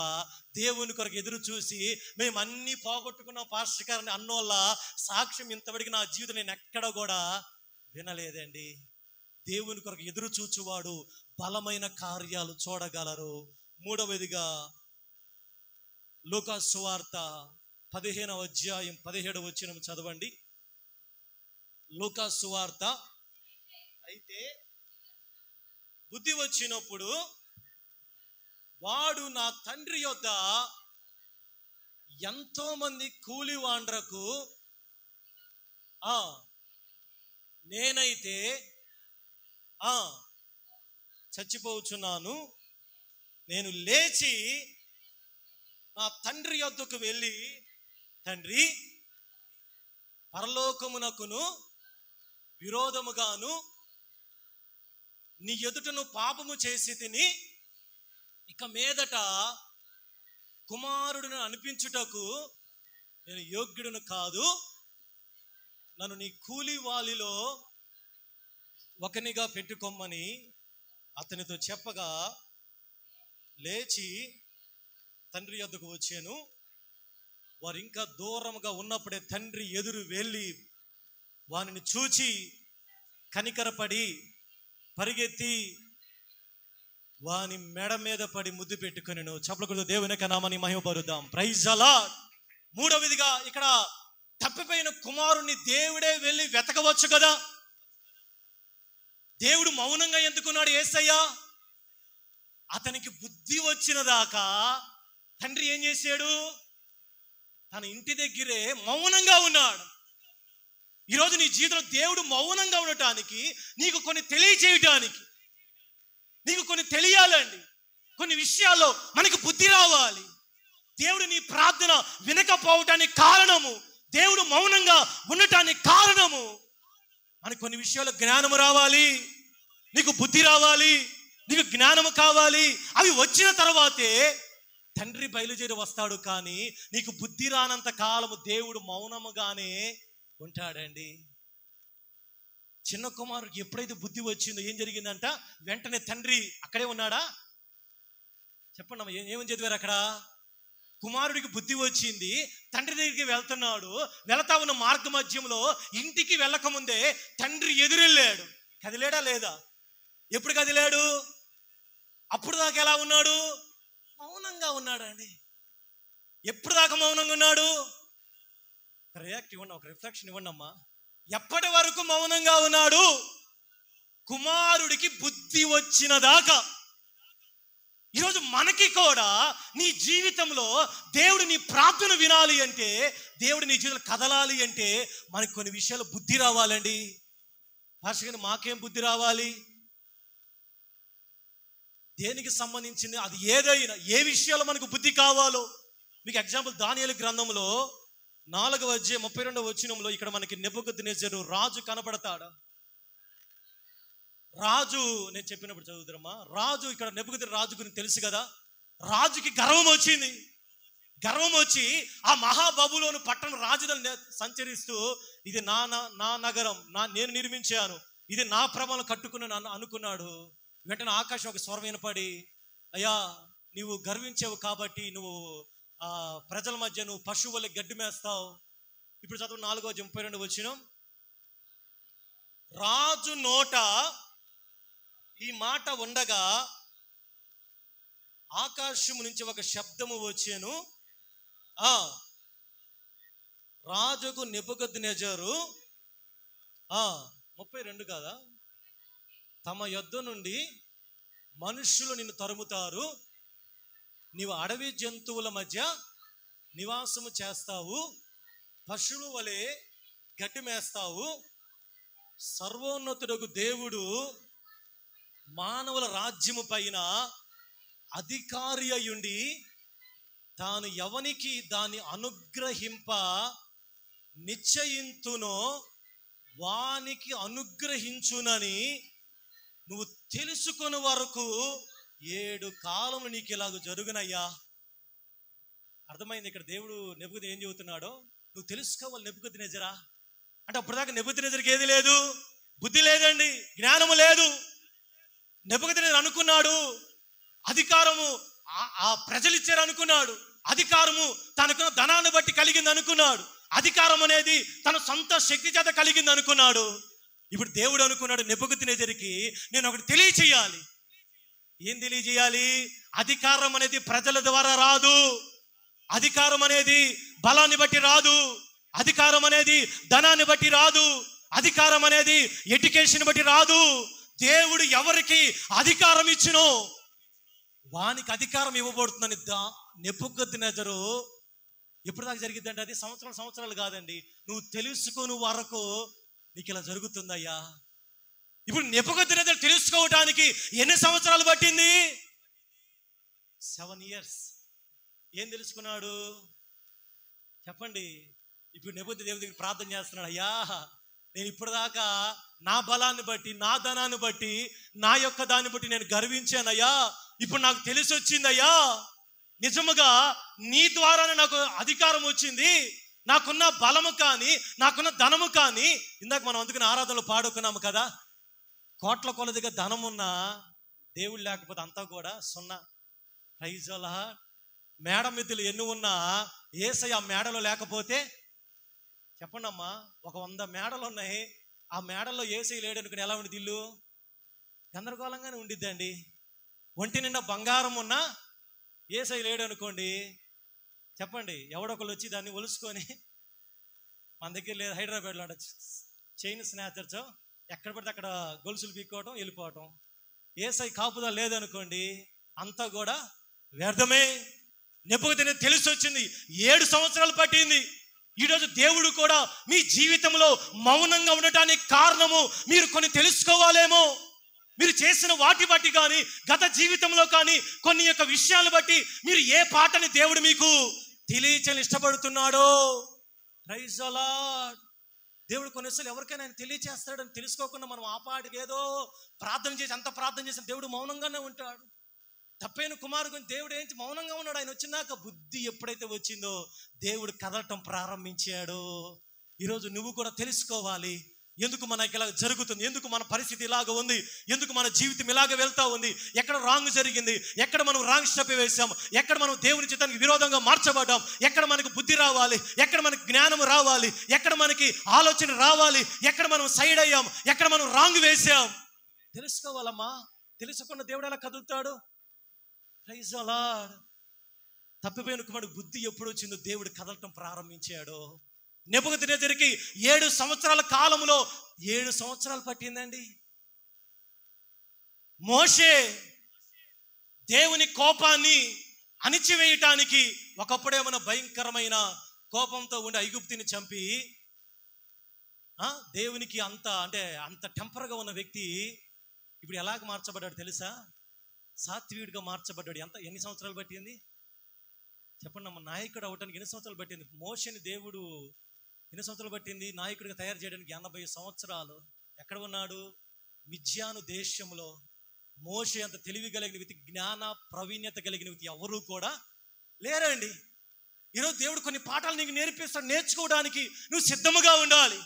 దేవుని కొరకు ఎదురు చూసి మేము అన్నీ పోగొట్టుకున్నాం పాస్టర్ గారిని అన్నోళ్ళ సాక్ష్యం ఇంతవరకు నా జీవితం నేను ఎక్కడ కూడా వినలేదండి. దేవుని కొరకు ఎదురు చూచువాడు బలమైన కార్యాలు చూడగలరు. మూడవదిగా లూకా సువార్త 15వ అధ్యాయం 17వ వచనం చదవండి. లూకా సువార్త. అయితే బుద్ధి వచ్చినప్పుడు వాడు నా తండ్రి యొద్ద ఎంతో మంది కూలివాండ్రకు నేనైతే చచ్చిపోచున్నాను, నేను లేచి నా తండ్రి యొద్దకు వెళ్ళి, తండ్రి పరలోకమునకును విరోధముగాను నీ ఎదుటను పాపము చేసి తిని ఇక మీదట కుమారుడిని అనిపించుటకు నేను యోగ్యుడును కాదు, నన్ను నీ కూలి వాలిలో ఒకనిగా పెట్టుకోమని అతనితో చెప్పగా లేచి తండ్రి యొద్దకు వచ్చాను. వారు ఇంకా దూరంగా ఉన్నప్పుడే తండ్రి ఎదురు వెళ్ళి వానిని చూచి కనికరపడి పరిగెత్తి వాని మెడ మీద పడి ముద్దు పెట్టుకొనెను. చప్పలకుడు దేవుని నామమున మహిమపరుద్దాం. Praise the lord. మూడవదిగా ఇక్కడ తప్పిపోయిన కుమారుని దేవుడే వెళ్ళి వెతకవచ్చు కదా. దేవుడు మౌనంగా ఎందుకున్నాడు? యేసయ్య అతనికి బుద్ధి వచ్చిన దాకా తండ్రి ఏం చేశాడు? తన ఇంటి దగ్గరే మౌనంగా ఉన్నాడు. ఈరోజు నీ జీవితంలో దేవుడు మౌనంగా ఉండటానికి, నీకు కొన్ని తెలియజేయటానికి, నీకు కొన్ని తెలియాలండి. కొన్ని విషయాల్లో మనకు బుద్ధి రావాలి. దేవుడు నీ ప్రార్థన వినకపోవటానికి కారణము, దేవుడు మౌనంగా ఉండటానికి కారణము, మనకు కొన్ని విషయాల్లో జ్ఞానము రావాలి, నీకు బుద్ధి రావాలి, నీకు జ్ఞానము కావాలి. అవి వచ్చిన తర్వాతే తండ్రి బయలుదేరి వస్తాడు. కానీ నీకు బుద్ధి రానంత కాలము దేవుడు మౌనముగానే ఉంటాడండి. చిన్న కుమారుడికి ఎప్పుడైతే బుద్ధి వచ్చిందో ఏం జరిగిందంట? వెంటనే తండ్రి అక్కడే ఉన్నాడా? చెప్పండి అమ్మ, ఏమని చదివారు అక్కడ? కుమారుడికి బుద్ధి వచ్చింది, తండ్రి దగ్గరికి వెళ్తున్నాడు. వెళతా ఉన్న మార్గ మధ్యంలో ఇంటికి వెళ్ళకముందే తండ్రి ఎదురెళ్ళాడు. కదిలేడా లేదా? ఎప్పుడు కదిలాడు? అప్పుడు దాకా ఎలా ఉన్నాడు? మౌనంగా ఉన్నాడండి. ఎప్పుడు దాకా మౌనంగా ఉన్నాడు? రియాక్ట్ ఇవ్వండి, ఒక రిఫ్లెక్షన్ ఇవ్వండి అమ్మా. ఎప్పటి వరకు మౌనంగా ఉన్నాడు? కుమారుడికి బుద్ధి వచ్చిన దాకా. ఈరోజు మనకి కూడా నీ జీవితంలో దేవుడు నీ ప్రార్థన వినాలి అంటే, దేవుడు నీ జీవితంలో కదలాలి అంటే మనకు కొన్ని విషయాలు బుద్ధి రావాలండి. భాషగా మాకేం బుద్ధి రావాలి? దేనికి సంబంధించింది అది ఏదైనా, ఏ విషయాలు మనకు బుద్ధి కావాలో. మీకు ఎగ్జాంపుల్ దానియేలు గ్రంథంలో 4వ అధ్యాయం 32వ వచనంలో ఇక్కడ మనకి నెబుకద్నెజరు రాజు కనబడతాడు. రాజు, నేను చెప్పినప్పుడు చదువుతారమ్మా. రాజు, ఇక్కడ నెబుకద్నెజరు రాజు గురించి తెలుసు కదా. రాజుకి గర్వం వచ్చింది. గర్వం వచ్చి ఆ మహాబబులోను పట్టణం రాజులను సంచరిస్తూ, ఇది నా నగరం, నేను నిర్మించాను, ఇది నా ప్రభావం కట్టుకున్నాను అనుకున్నాడు. వెంటనే ఆకాశం ఒక స్వరం వినపడి, అయ్యా నీవు గర్వించావు కాబట్టి నువ్వు ప్రజల మధ్య నువ్వు పశువులకి గడ్డి మేస్తావు. ఇప్పుడు చదువు 4వ అధ్యాయం 32వ వచనం. రాజు నోట ఈ మాట ఉండగా ఆకాశము నుంచి ఒక శబ్దము వచ్చాను. రాజుకు నెబుకద్నెజరు 32 కాదా, తమ యొద్ద నుండి మనుష్యులు నిన్ను తరుముతారు, నీవు అడవి జంతువుల మధ్య నివాసము చేస్తావు, పశువుల వలె గడ్డి మేస్తావు. సర్వోన్నతుడగు దేవుడు మానవుల రాజ్యము పైన అధికారి అయ్యుండి తాను ఎవనికి దాన్ని అనుగ్రహింప నిశ్చయింతునో వానికి అనుగ్రహించునని నువ్వు తెలుసుకునే వరకు 7 కాలములు నీకు ఇలాగ జరుగునయ్యా. అర్థమైంది ఇక్కడ దేవుడు నెబుకద్నెజరు ఏం చెబుతున్నాడో? నువ్వు తెలుసుకోవాలి నెబుకద్నెజరా అంటే. అప్పటిదాకా నెబుకద్నెజరుకి ఏది లేదు, బుద్ధి లేదండి, జ్ఞానము లేదు. నెబుకద్నెజరు అనుకున్నాడు అధికారము ఆ ప్రజలు ఇచ్చారు అనుకున్నాడు, అధికారము తనకున్న ధనాన్ని బట్టి కలిగింది అనుకున్నాడు, అధికారం అనేది తన సొంత శక్తి చేత కలిగింది అనుకున్నాడు. ఇప్పుడు దేవుడు అనుకున్నాడు నెబుకద్నెజరుకి, నేను ఒకటి తెలియచేయాలి. ఏం తెలియజేయాలి? అధికారం అనేది ప్రజల ద్వారా రాదు, అధికారం అనేది బలాన్ని బట్టి రాదు, అధికారం అనేది ధనాన్ని బట్టి రాదు, అధికారం అనేది ఎడ్యుకేషన్ బట్టి రాదు. దేవుడు ఎవరికి అధికారం ఇచ్చినో వానికి అధికారం ఇవ్వబడుతుందని నెబుకద్నెజరు. ఎప్పుడు దాకా జరిగిద్దంటే అది సంవత్సరాలు కాదండి, నువ్వు తెలుసుకుని వరకు నీకు ఇలా జరుగుతుందయ్యా. ఇప్పుడు నెబుకద్నెజరు తెలుసుకోవటానికి ఎన్ని సంవత్సరాలు పట్టింది? 7 years. ఏం తెలుసుకున్నాడు చెప్పండి? ఇప్పుడు నెబుకద్నెజరు దేవుడి దగ్గర ప్రార్థన చేస్తున్నాడు, అయ్యా నేను ఇప్పటిదాకా నా బలాన్ని బట్టి, నా ధనాన్ని బట్టి, నా యొక్క దాన్ని బట్టి నేను గర్వించానయ్యా. ఇప్పుడు నాకు తెలిసి వచ్చిందయ్యా, నిజముగా నీ ద్వారానే నాకు అధికారం వచ్చింది. నాకున్న బలము కానీ, నాకున్న ధనము కానీ, ఇందాక మనం అందుకుని ఆరాధనలు పాడుకున్నాము కదా, కోట్ల కొలదిగా ధనమున్నా దేవుడు లేకపోతే అంతా కూడా సున్నా. Praise the Lord. మేడ మిద్దెలు ఎన్ని ఉన్నా యేసయ్య మేడలో లేకపోతే చెప్పండి అమ్మా, ఒక 100 మేడలు ఉన్నాయి, ఆ మేడల్లో యేసయ్య లేడు అనుకుని ఎలా ఉండిద్ది? ఇల్లు గందరగోళంగానే ఉండిద్దండి. ఒంటి నిండా బంగారం ఉన్నా యేసయ్య లేడు అనుకోండి, చెప్పండి, ఎవడొకళ్ళు వచ్చి దాన్ని ఒలుసుకొని, మన దగ్గర లేదు హైదరాబాద్లో అంటే చైన్ స్నాచర్స్, ఎక్కడ పడితే అక్కడ గొలుసులు పీక్కోవటం, వెళ్ళిపోవటం. యేసయ్య కాపుదల లేదనుకోండి, అంతా కూడా వ్యర్థమే. నెబుకద్నెజరు తెలిసి వచ్చింది, 7 సంవత్సరాలు పట్టింది. ఈరోజు దేవుడు కూడా మీ జీవితంలో మౌనంగా ఉండటానికి కారణము మీరు కొన్ని తెలుసుకోవాలేమో. మీరు చేసిన వాటి బట్టి కానీ, గత జీవితంలో కానీ, కొన్ని యొక్క విషయాలు బట్టి మీరు ఏ పాటని దేవుడు మీకు తెలియచేయాలని ఇష్టపడుతున్నాడో. Praise the Lord. దేవుడు కొన్నిసార్లు ఎవరికైనా ఆయన తెలియచేస్తాడని తెలుసుకోకుండా మనం ఆ పాటికి ఏదో ప్రార్థన చేసి, అంత ప్రార్థన చేసిన దేవుడు మౌనంగానే ఉంటాడు. తప్పైన కుమారుడు దేవుడు ఏంటి మౌనంగా ఉన్నాడు. ఆయన వచ్చినాక బుద్ధి ఎప్పుడైతే వచ్చిందో దేవుడు కదలటం ప్రారంభించాడు. ఈరోజు నువ్వు కూడా తెలుసుకోవాలి, ఎందుకు మనకి ఇలా జరుగుతుంది, ఎందుకు మన పరిస్థితి ఇలాగ ఉంది, ఎందుకు మన జీవితం ఇలాగ వెళ్తా ఉంది, ఎక్కడ రాంగ్ జరిగింది, ఎక్కడ మనం రాంగ్ స్టెప్ వేసాం, ఎక్కడ మనం దేవుని చిత్తానికి విరోధంగా మార్చబడ్డాం, ఎక్కడ మనకు బుద్ధి రావాలి, ఎక్కడ మనకు జ్ఞానం రావాలి, ఎక్కడ మనకి ఆలోచన రావాలి, ఎక్కడ మనం సైడ్ అయ్యాం, ఎక్కడ మనం రాంగ్ వేసాం తెలుసుకోవాలమ్మా. తెలుసుకున్న దేవుడు ఎలా కదులుతాడు? Praise the lord. తప్పిపోయిన కుమారుడు బుద్ధి ఎప్పుడు వచ్చిందో దేవుడు కదలటం ప్రారంభించాడు. నెబుకద్నెజరుకి 7 సంవత్సరాల కాలంలో 7 సంవత్సరాలు పట్టిందండి. మోషే దేవుని కోపాన్ని అణిచివేయటానికి ఒకప్పుడేమన్నా భయంకరమైన కోపంతో ఉండి ఐగుప్తుని చంపి, దేవునికి అంత టెంపర్గా ఉన్న వ్యక్తి ఇప్పుడు ఎలాగ మార్చబడ్డాడు తెలుసా? సాత్వికుడిగా మార్చబడ్డాడు. ఎన్ని సంవత్సరాలు పట్టింది చెప్పండి అమ్మ? నాయకుడు అవటానికి ఎన్ని సంవత్సరాలు పట్టింది? మోషేని దేవుడు ఎన్ని సంవత్సరాలు పట్టింది నాయకుడిగా తయారు చేయడానికి? 80 సంవత్సరాలు. ఎక్కడ ఉన్నాడు? మిద్యాను దేశంలో. మోషే అంత తెలివి కలిగిన వ్యక్తి, జ్ఞాన ప్రవీణ్యత కలిగిన వ్యక్తి ఎవరు కూడా లేరండి. ఈరోజు దేవుడు కొన్ని పాఠాలు నీకు నేర్పిస్తాడు, నేర్చుకోవడానికి నువ్వు సిద్ధముగా ఉండాలి.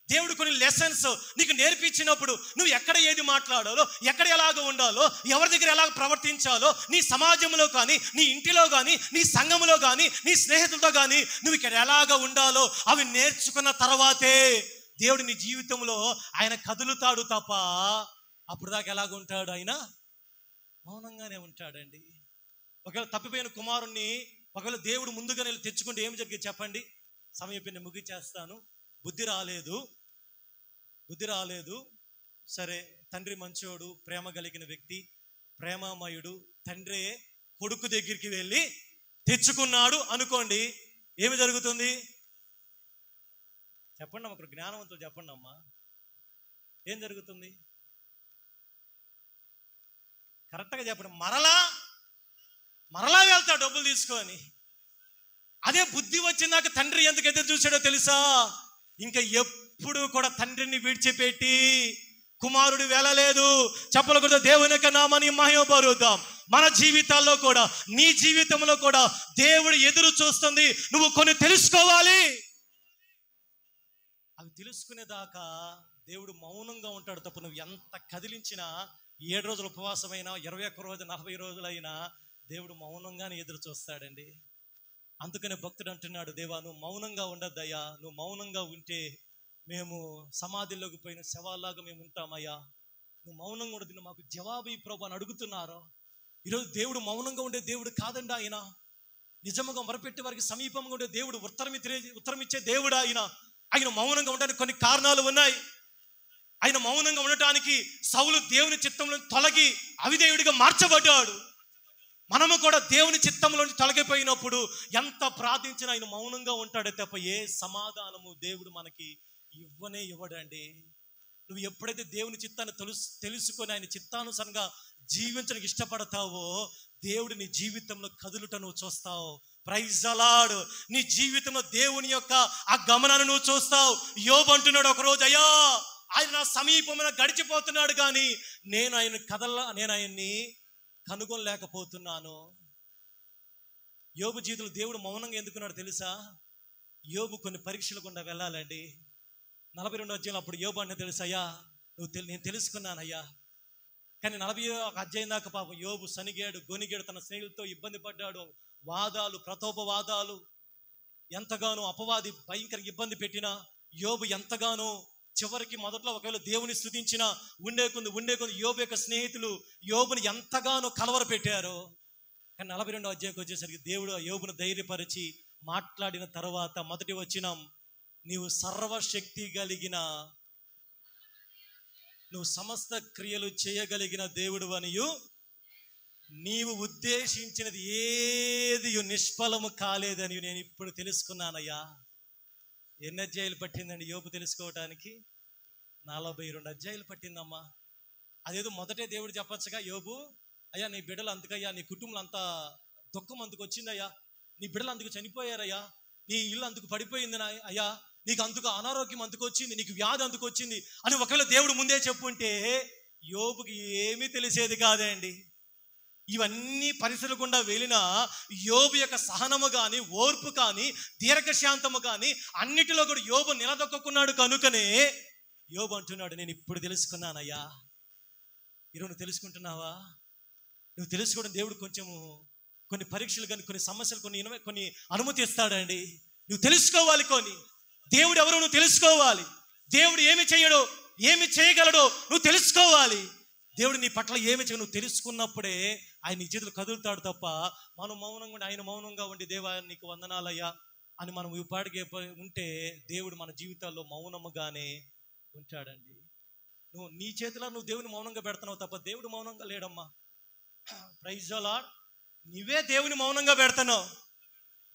దేవుడు కొన్ని లెసన్స్ నీకు నేర్పించినప్పుడు నువ్వు ఎక్కడ ఏది మాట్లాడాలో, ఎక్కడ ఎలాగ ఉండాలో, ఎవరి దగ్గర ఎలాగ ప్రవర్తించాలో, నీ సమాజంలో కానీ, నీ ఇంటిలో కానీ, నీ సంఘంలో కానీ, నీ స్నేహితులతో కానీ నువ్వు ఇక్కడ ఎలాగ ఉండాలో అవి నేర్చుకున్న తర్వాతే దేవుడు నీ జీవితంలో ఆయన కదులుతాడు తప్ప అప్పుడు దాకా ఎలాగ ఉంటాడు? ఆయన మౌనంగానే ఉంటాడండి. ఒకవేళ తప్పిపోయిన కుమారుణ్ణి ఒకవేళ దేవుడు ముందుగా నేను తెచ్చుకుంటే ఏం జరిగింది చెప్పండి? సమయం ముగిచేస్తాను. బుద్ధి రాలేదు. సరే, తండ్రి మంచోడు, ప్రేమ కలిగిన వ్యక్తి, ప్రేమమయుడు. తండ్రి కొడుకు దగ్గరికి వెళ్ళి తెచ్చుకున్నాడు అనుకోండి, ఏమి జరుగుతుంది చెప్పండి అమ్మ? ఒకరు జ్ఞానవంతులు చెప్పండి అమ్మా, ఏం జరుగుతుంది? కరెక్ట్గా చెప్పండి. మరలా వెళ్తాడు డబ్బులు తీసుకొని. అదే బుద్ధి వచ్చినాక తండ్రి ఎందుకు ఎదురు చూసాడో తెలుసా? ఇంకా ఎప్పుడు కూడా తండ్రిని విడిచిపెట్టి కుమారుడు వెళ్ళలేదు. చెప్పలు కూడా దేవుని యొక్క నామాన్ని మహిమపరుద్దాం. మన జీవితాల్లో కూడా, నీ జీవితంలో కూడా దేవుడు ఎదురు చూస్తుంది. నువ్వు కొన్ని తెలుసుకోవాలి. అవి తెలుసుకునేదాకా దేవుడు మౌనంగా ఉంటాడు తప్ప నువ్వు ఎంత కదిలించినా, 7 రోజుల ఉపవాసమైనా, 21 రోజు, 40 రోజులైనా దేవుడు మౌనంగానే ఎదురు చూస్తాడండి. అందుకనే భక్తుడు అంటున్నాడు, దేవా నువ్వు మౌనంగా ఉండద్దయ్యా, నువ్వు మౌనంగా ఉంటే మేము సమాధిలోకి పోయిన శవాల్లాగా మేము ఉంటామయ్యా, నువ్వు మౌనంగా ఉండదు, మాకు జవాబు ప్రభు అని అడుగుతున్నారు. ఈరోజు దేవుడు మౌనంగా ఉండే దేవుడు కాదండి. ఆయన నిజముగా మొరపెట్టే వారికి సమీపంగా ఉండే దేవుడు, ఉత్తరం ఇచ్చే దేవుడు ఆయన. ఆయన మౌనంగా ఉండడానికి కొన్ని కారణాలు ఉన్నాయి. ఆయన మౌనంగా ఉండటానికి సౌలు దేవుని చిత్తంలో తొలగి అవిధేయుడిగా మార్చబడ్డాడు. మనము కూడా దేవుని చిత్తంలోంచి తొలగిపోయినప్పుడు ఎంత ప్రార్థించినా ఆయన మౌనంగా ఉంటాడే తప్ప ఏ సమాధానము దేవుడు మనకి ఇవ్వడండి. నువ్వు ఎప్పుడైతే దేవుని చిత్తాన్ని తెలుసుకొని ఆయన చిత్తానుసారంగా జీవించడానికి ఇష్టపడతావో దేవుడు నీ జీవితంలో కదులుట నువ్వు చూస్తావు. Praise the Lord. నీ జీవితంలో దేవుని యొక్క ఆ గమనాన్ని నువ్వు చూస్తావు. యోబు అంటున్నాడు ఒకరోజు, అయ్యా ఆయన నా సమీపంలో గడిచిపోతున్నాడు కానీ నేను ఆయన్ని కనుగొనలేకపోతున్నాను. యోబు జీవితంలో దేవుడు మౌనంగా ఎందుకున్నాడు తెలుసా? యోబు కొన్ని పరీక్షలు గుండా వెళ్ళాలండి. 42వ అధ్యాయంలో అప్పుడు యోబు అంటే తెలుసయ్యా, నేను తెలుసుకున్నానయ్యా. కానీ 41వ అధ్యాయం దాకా పాపం యోబు సనిగాడు, గొనిగాడు, తన స్నేహితులతో ఇబ్బంది పడ్డాడు. వాదాలు, ప్రతోపవాదాలు, ఎంతగానో అపవాది భయంకర ఇబ్బంది పెట్టినా యోబు ఎంతగానో చివరికి మొదట్లో ఒకవేళ దేవుని స్తుతించినా ఉండే కొంది యోబు యొక్క స్నేహితులు యోబుని ఎంతగానో కలవర పెట్టారు. కానీ 42వ అధ్యాయంకి వచ్చేసరికి దేవుడు యోబును ధైర్యపరిచి మాట్లాడిన తర్వాత మొదటి వచనం, నీవు సర్వశక్తి కలిగిన, నువ్వు సమస్త క్రియలు చేయగలిగిన దేవుడు అనియు, నీవు ఉద్దేశించినది ఏది నిష్ఫలము కాలేదని నేను ఇప్పుడు తెలుసుకున్నానయ్యా. ఎన్ని అధ్యాయులు పట్టిందండి యోబు తెలుసుకోవటానికి? 42 అధ్యాయులు పట్టిందమ్మా. అదేదో మొదటే దేవుడు చెప్పొచ్చుగా, యోబు అయ్యా నీ బిడ్డలు అందుకయ్యా, నీ కుటుంబంలో అంత దుఃఖం అందుకు వచ్చిందయ్యా, నీ బిడ్డలు అందుకు చనిపోయారయ్యా, నీ ఇల్లు అందుకు పడిపోయింది అయ్యా, నీకు అందుకు అనారోగ్యం అందుకు వచ్చింది, నీకు వ్యాధి అందుకు వచ్చింది అని ఒకవేళ దేవుడు ముందే చెప్పుంటే యోబుకి ఏమీ తెలిసేది కాదే అండి. ఇవన్నీ పరిస్థితులు గుండా వెళ్ళిన యోబు యొక్క సహనము కానీ, ఓర్పు కానీ, దీర్ఘశాంతము కానీ అన్నిటిలో కూడా యోబు నిలదొక్కున్నాడు. కనుకనే యోబు అంటున్నాడు, నేను ఇప్పుడు తెలుసుకున్నానయ్యా. ఈరోజు నువ్వు తెలుసుకుంటున్నావా? నువ్వు తెలుసుకోవడం దేవుడు కొన్ని పరీక్షలు కానీ, కొన్ని సమస్యలు, కొన్ని అనుమతి ఇస్తాడండి. నువ్వు తెలుసుకోవాలి. దేవుడు ఎవరో నువ్వు తెలుసుకోవాలి. దేవుడు ఏమి చేయడో, ఏమి చేయగలడో నువ్వు తెలుసుకోవాలి. దేవుడు నీ పట్ల ఏమి చేయడు నువ్వు తెలుసుకున్నప్పుడే ఆయన నీ చేతులు కదులుతాడు తప్ప మనం మౌనంగా ఉండి ఆయన మౌనంగా ఉండి దేవా నీకు వందనాలయ్యా అని మనం ఇప్పటికే ఉంటే దేవుడు మన జీవితాల్లో మౌనముగానే ఉంటాడండి. నీ చేతిలో నువ్వు దేవుని మౌనంగా పెడుతున్నావు తప్ప దేవుడు మౌనంగా లేడమ్మా. Praise the lord. నువ్వే దేవుని మౌనంగా పెడుతున్నావు,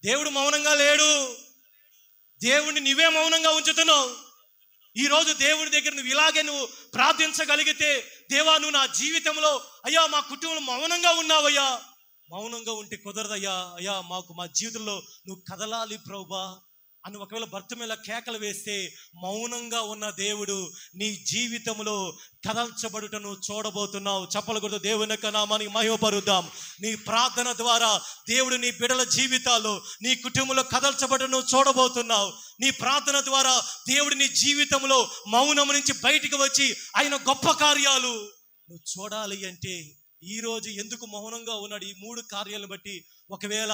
దేవుడు మౌనంగా లేడు. దేవుడిని నువ్వే మౌనంగా ఉంచుతున్నావు. ఈరోజు దేవుడి దగ్గర నువ్వు ఇలాగే నువ్వు ప్రార్థించగలిగితే, దేవా నువ్వు నా జీవితంలో అయ్యా మా కుటుంబంలో మౌనంగా ఉన్నావయ్యా, మౌనంగా ఉంటే కుదరదయ్యా, అయ్యా మా జీవితంలో నువ్వు కదలాలి ప్రభువా అని ఒకవేళ భర్త మీద కేకలు వేస్తే మౌనంగా ఉన్న దేవుడు నీ జీవితంలో కదల్చబడుట నువ్వు చూడబోతున్నావు. చప్పలు కొడుతూ దేవుని యొక్క నామానికి మహిమపరుద్దాం. నీ ప్రార్థన ద్వారా దేవుడు నీ బిడ్డల జీవితాల్లో, నీ కుటుంబంలో కదల్చబడుట నువ్వు చూడబోతున్నావు. నీ ప్రార్థన ద్వారా దేవుడు నీ జీవితంలో మౌనం నుంచి బయటికి వచ్చి ఆయన గొప్ప కార్యాలు నువ్వు చూడాలి. అంటే ఈరోజు ఎందుకు మౌనంగా ఉన్నాడు? ఈ 3 కార్యాలను బట్టి ఒకవేళ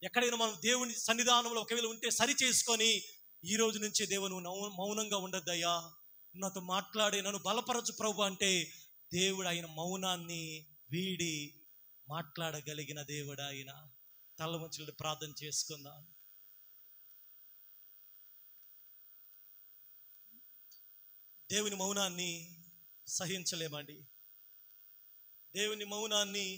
ఎక్కడైనా మనం దేవుని సన్నిధానంలో ఒకవేళ ఉంటే సరి చేసుకొని ఈ రోజు నుంచి దేవుడు మౌనంగా ఉండద్దయ్యా, నాతో మాట్లాడే నన్ను బలపరచు ప్రభు అంటే దేవుడు ఆయన మౌనాన్ని వీడి మాట్లాడగలిగిన దేవుడు ఆయన. తల వంచుకొని ప్రార్థన చేసుకుందాం. దేవుని మౌనాన్ని సహించలేమండి. దేవుని మౌనాన్ని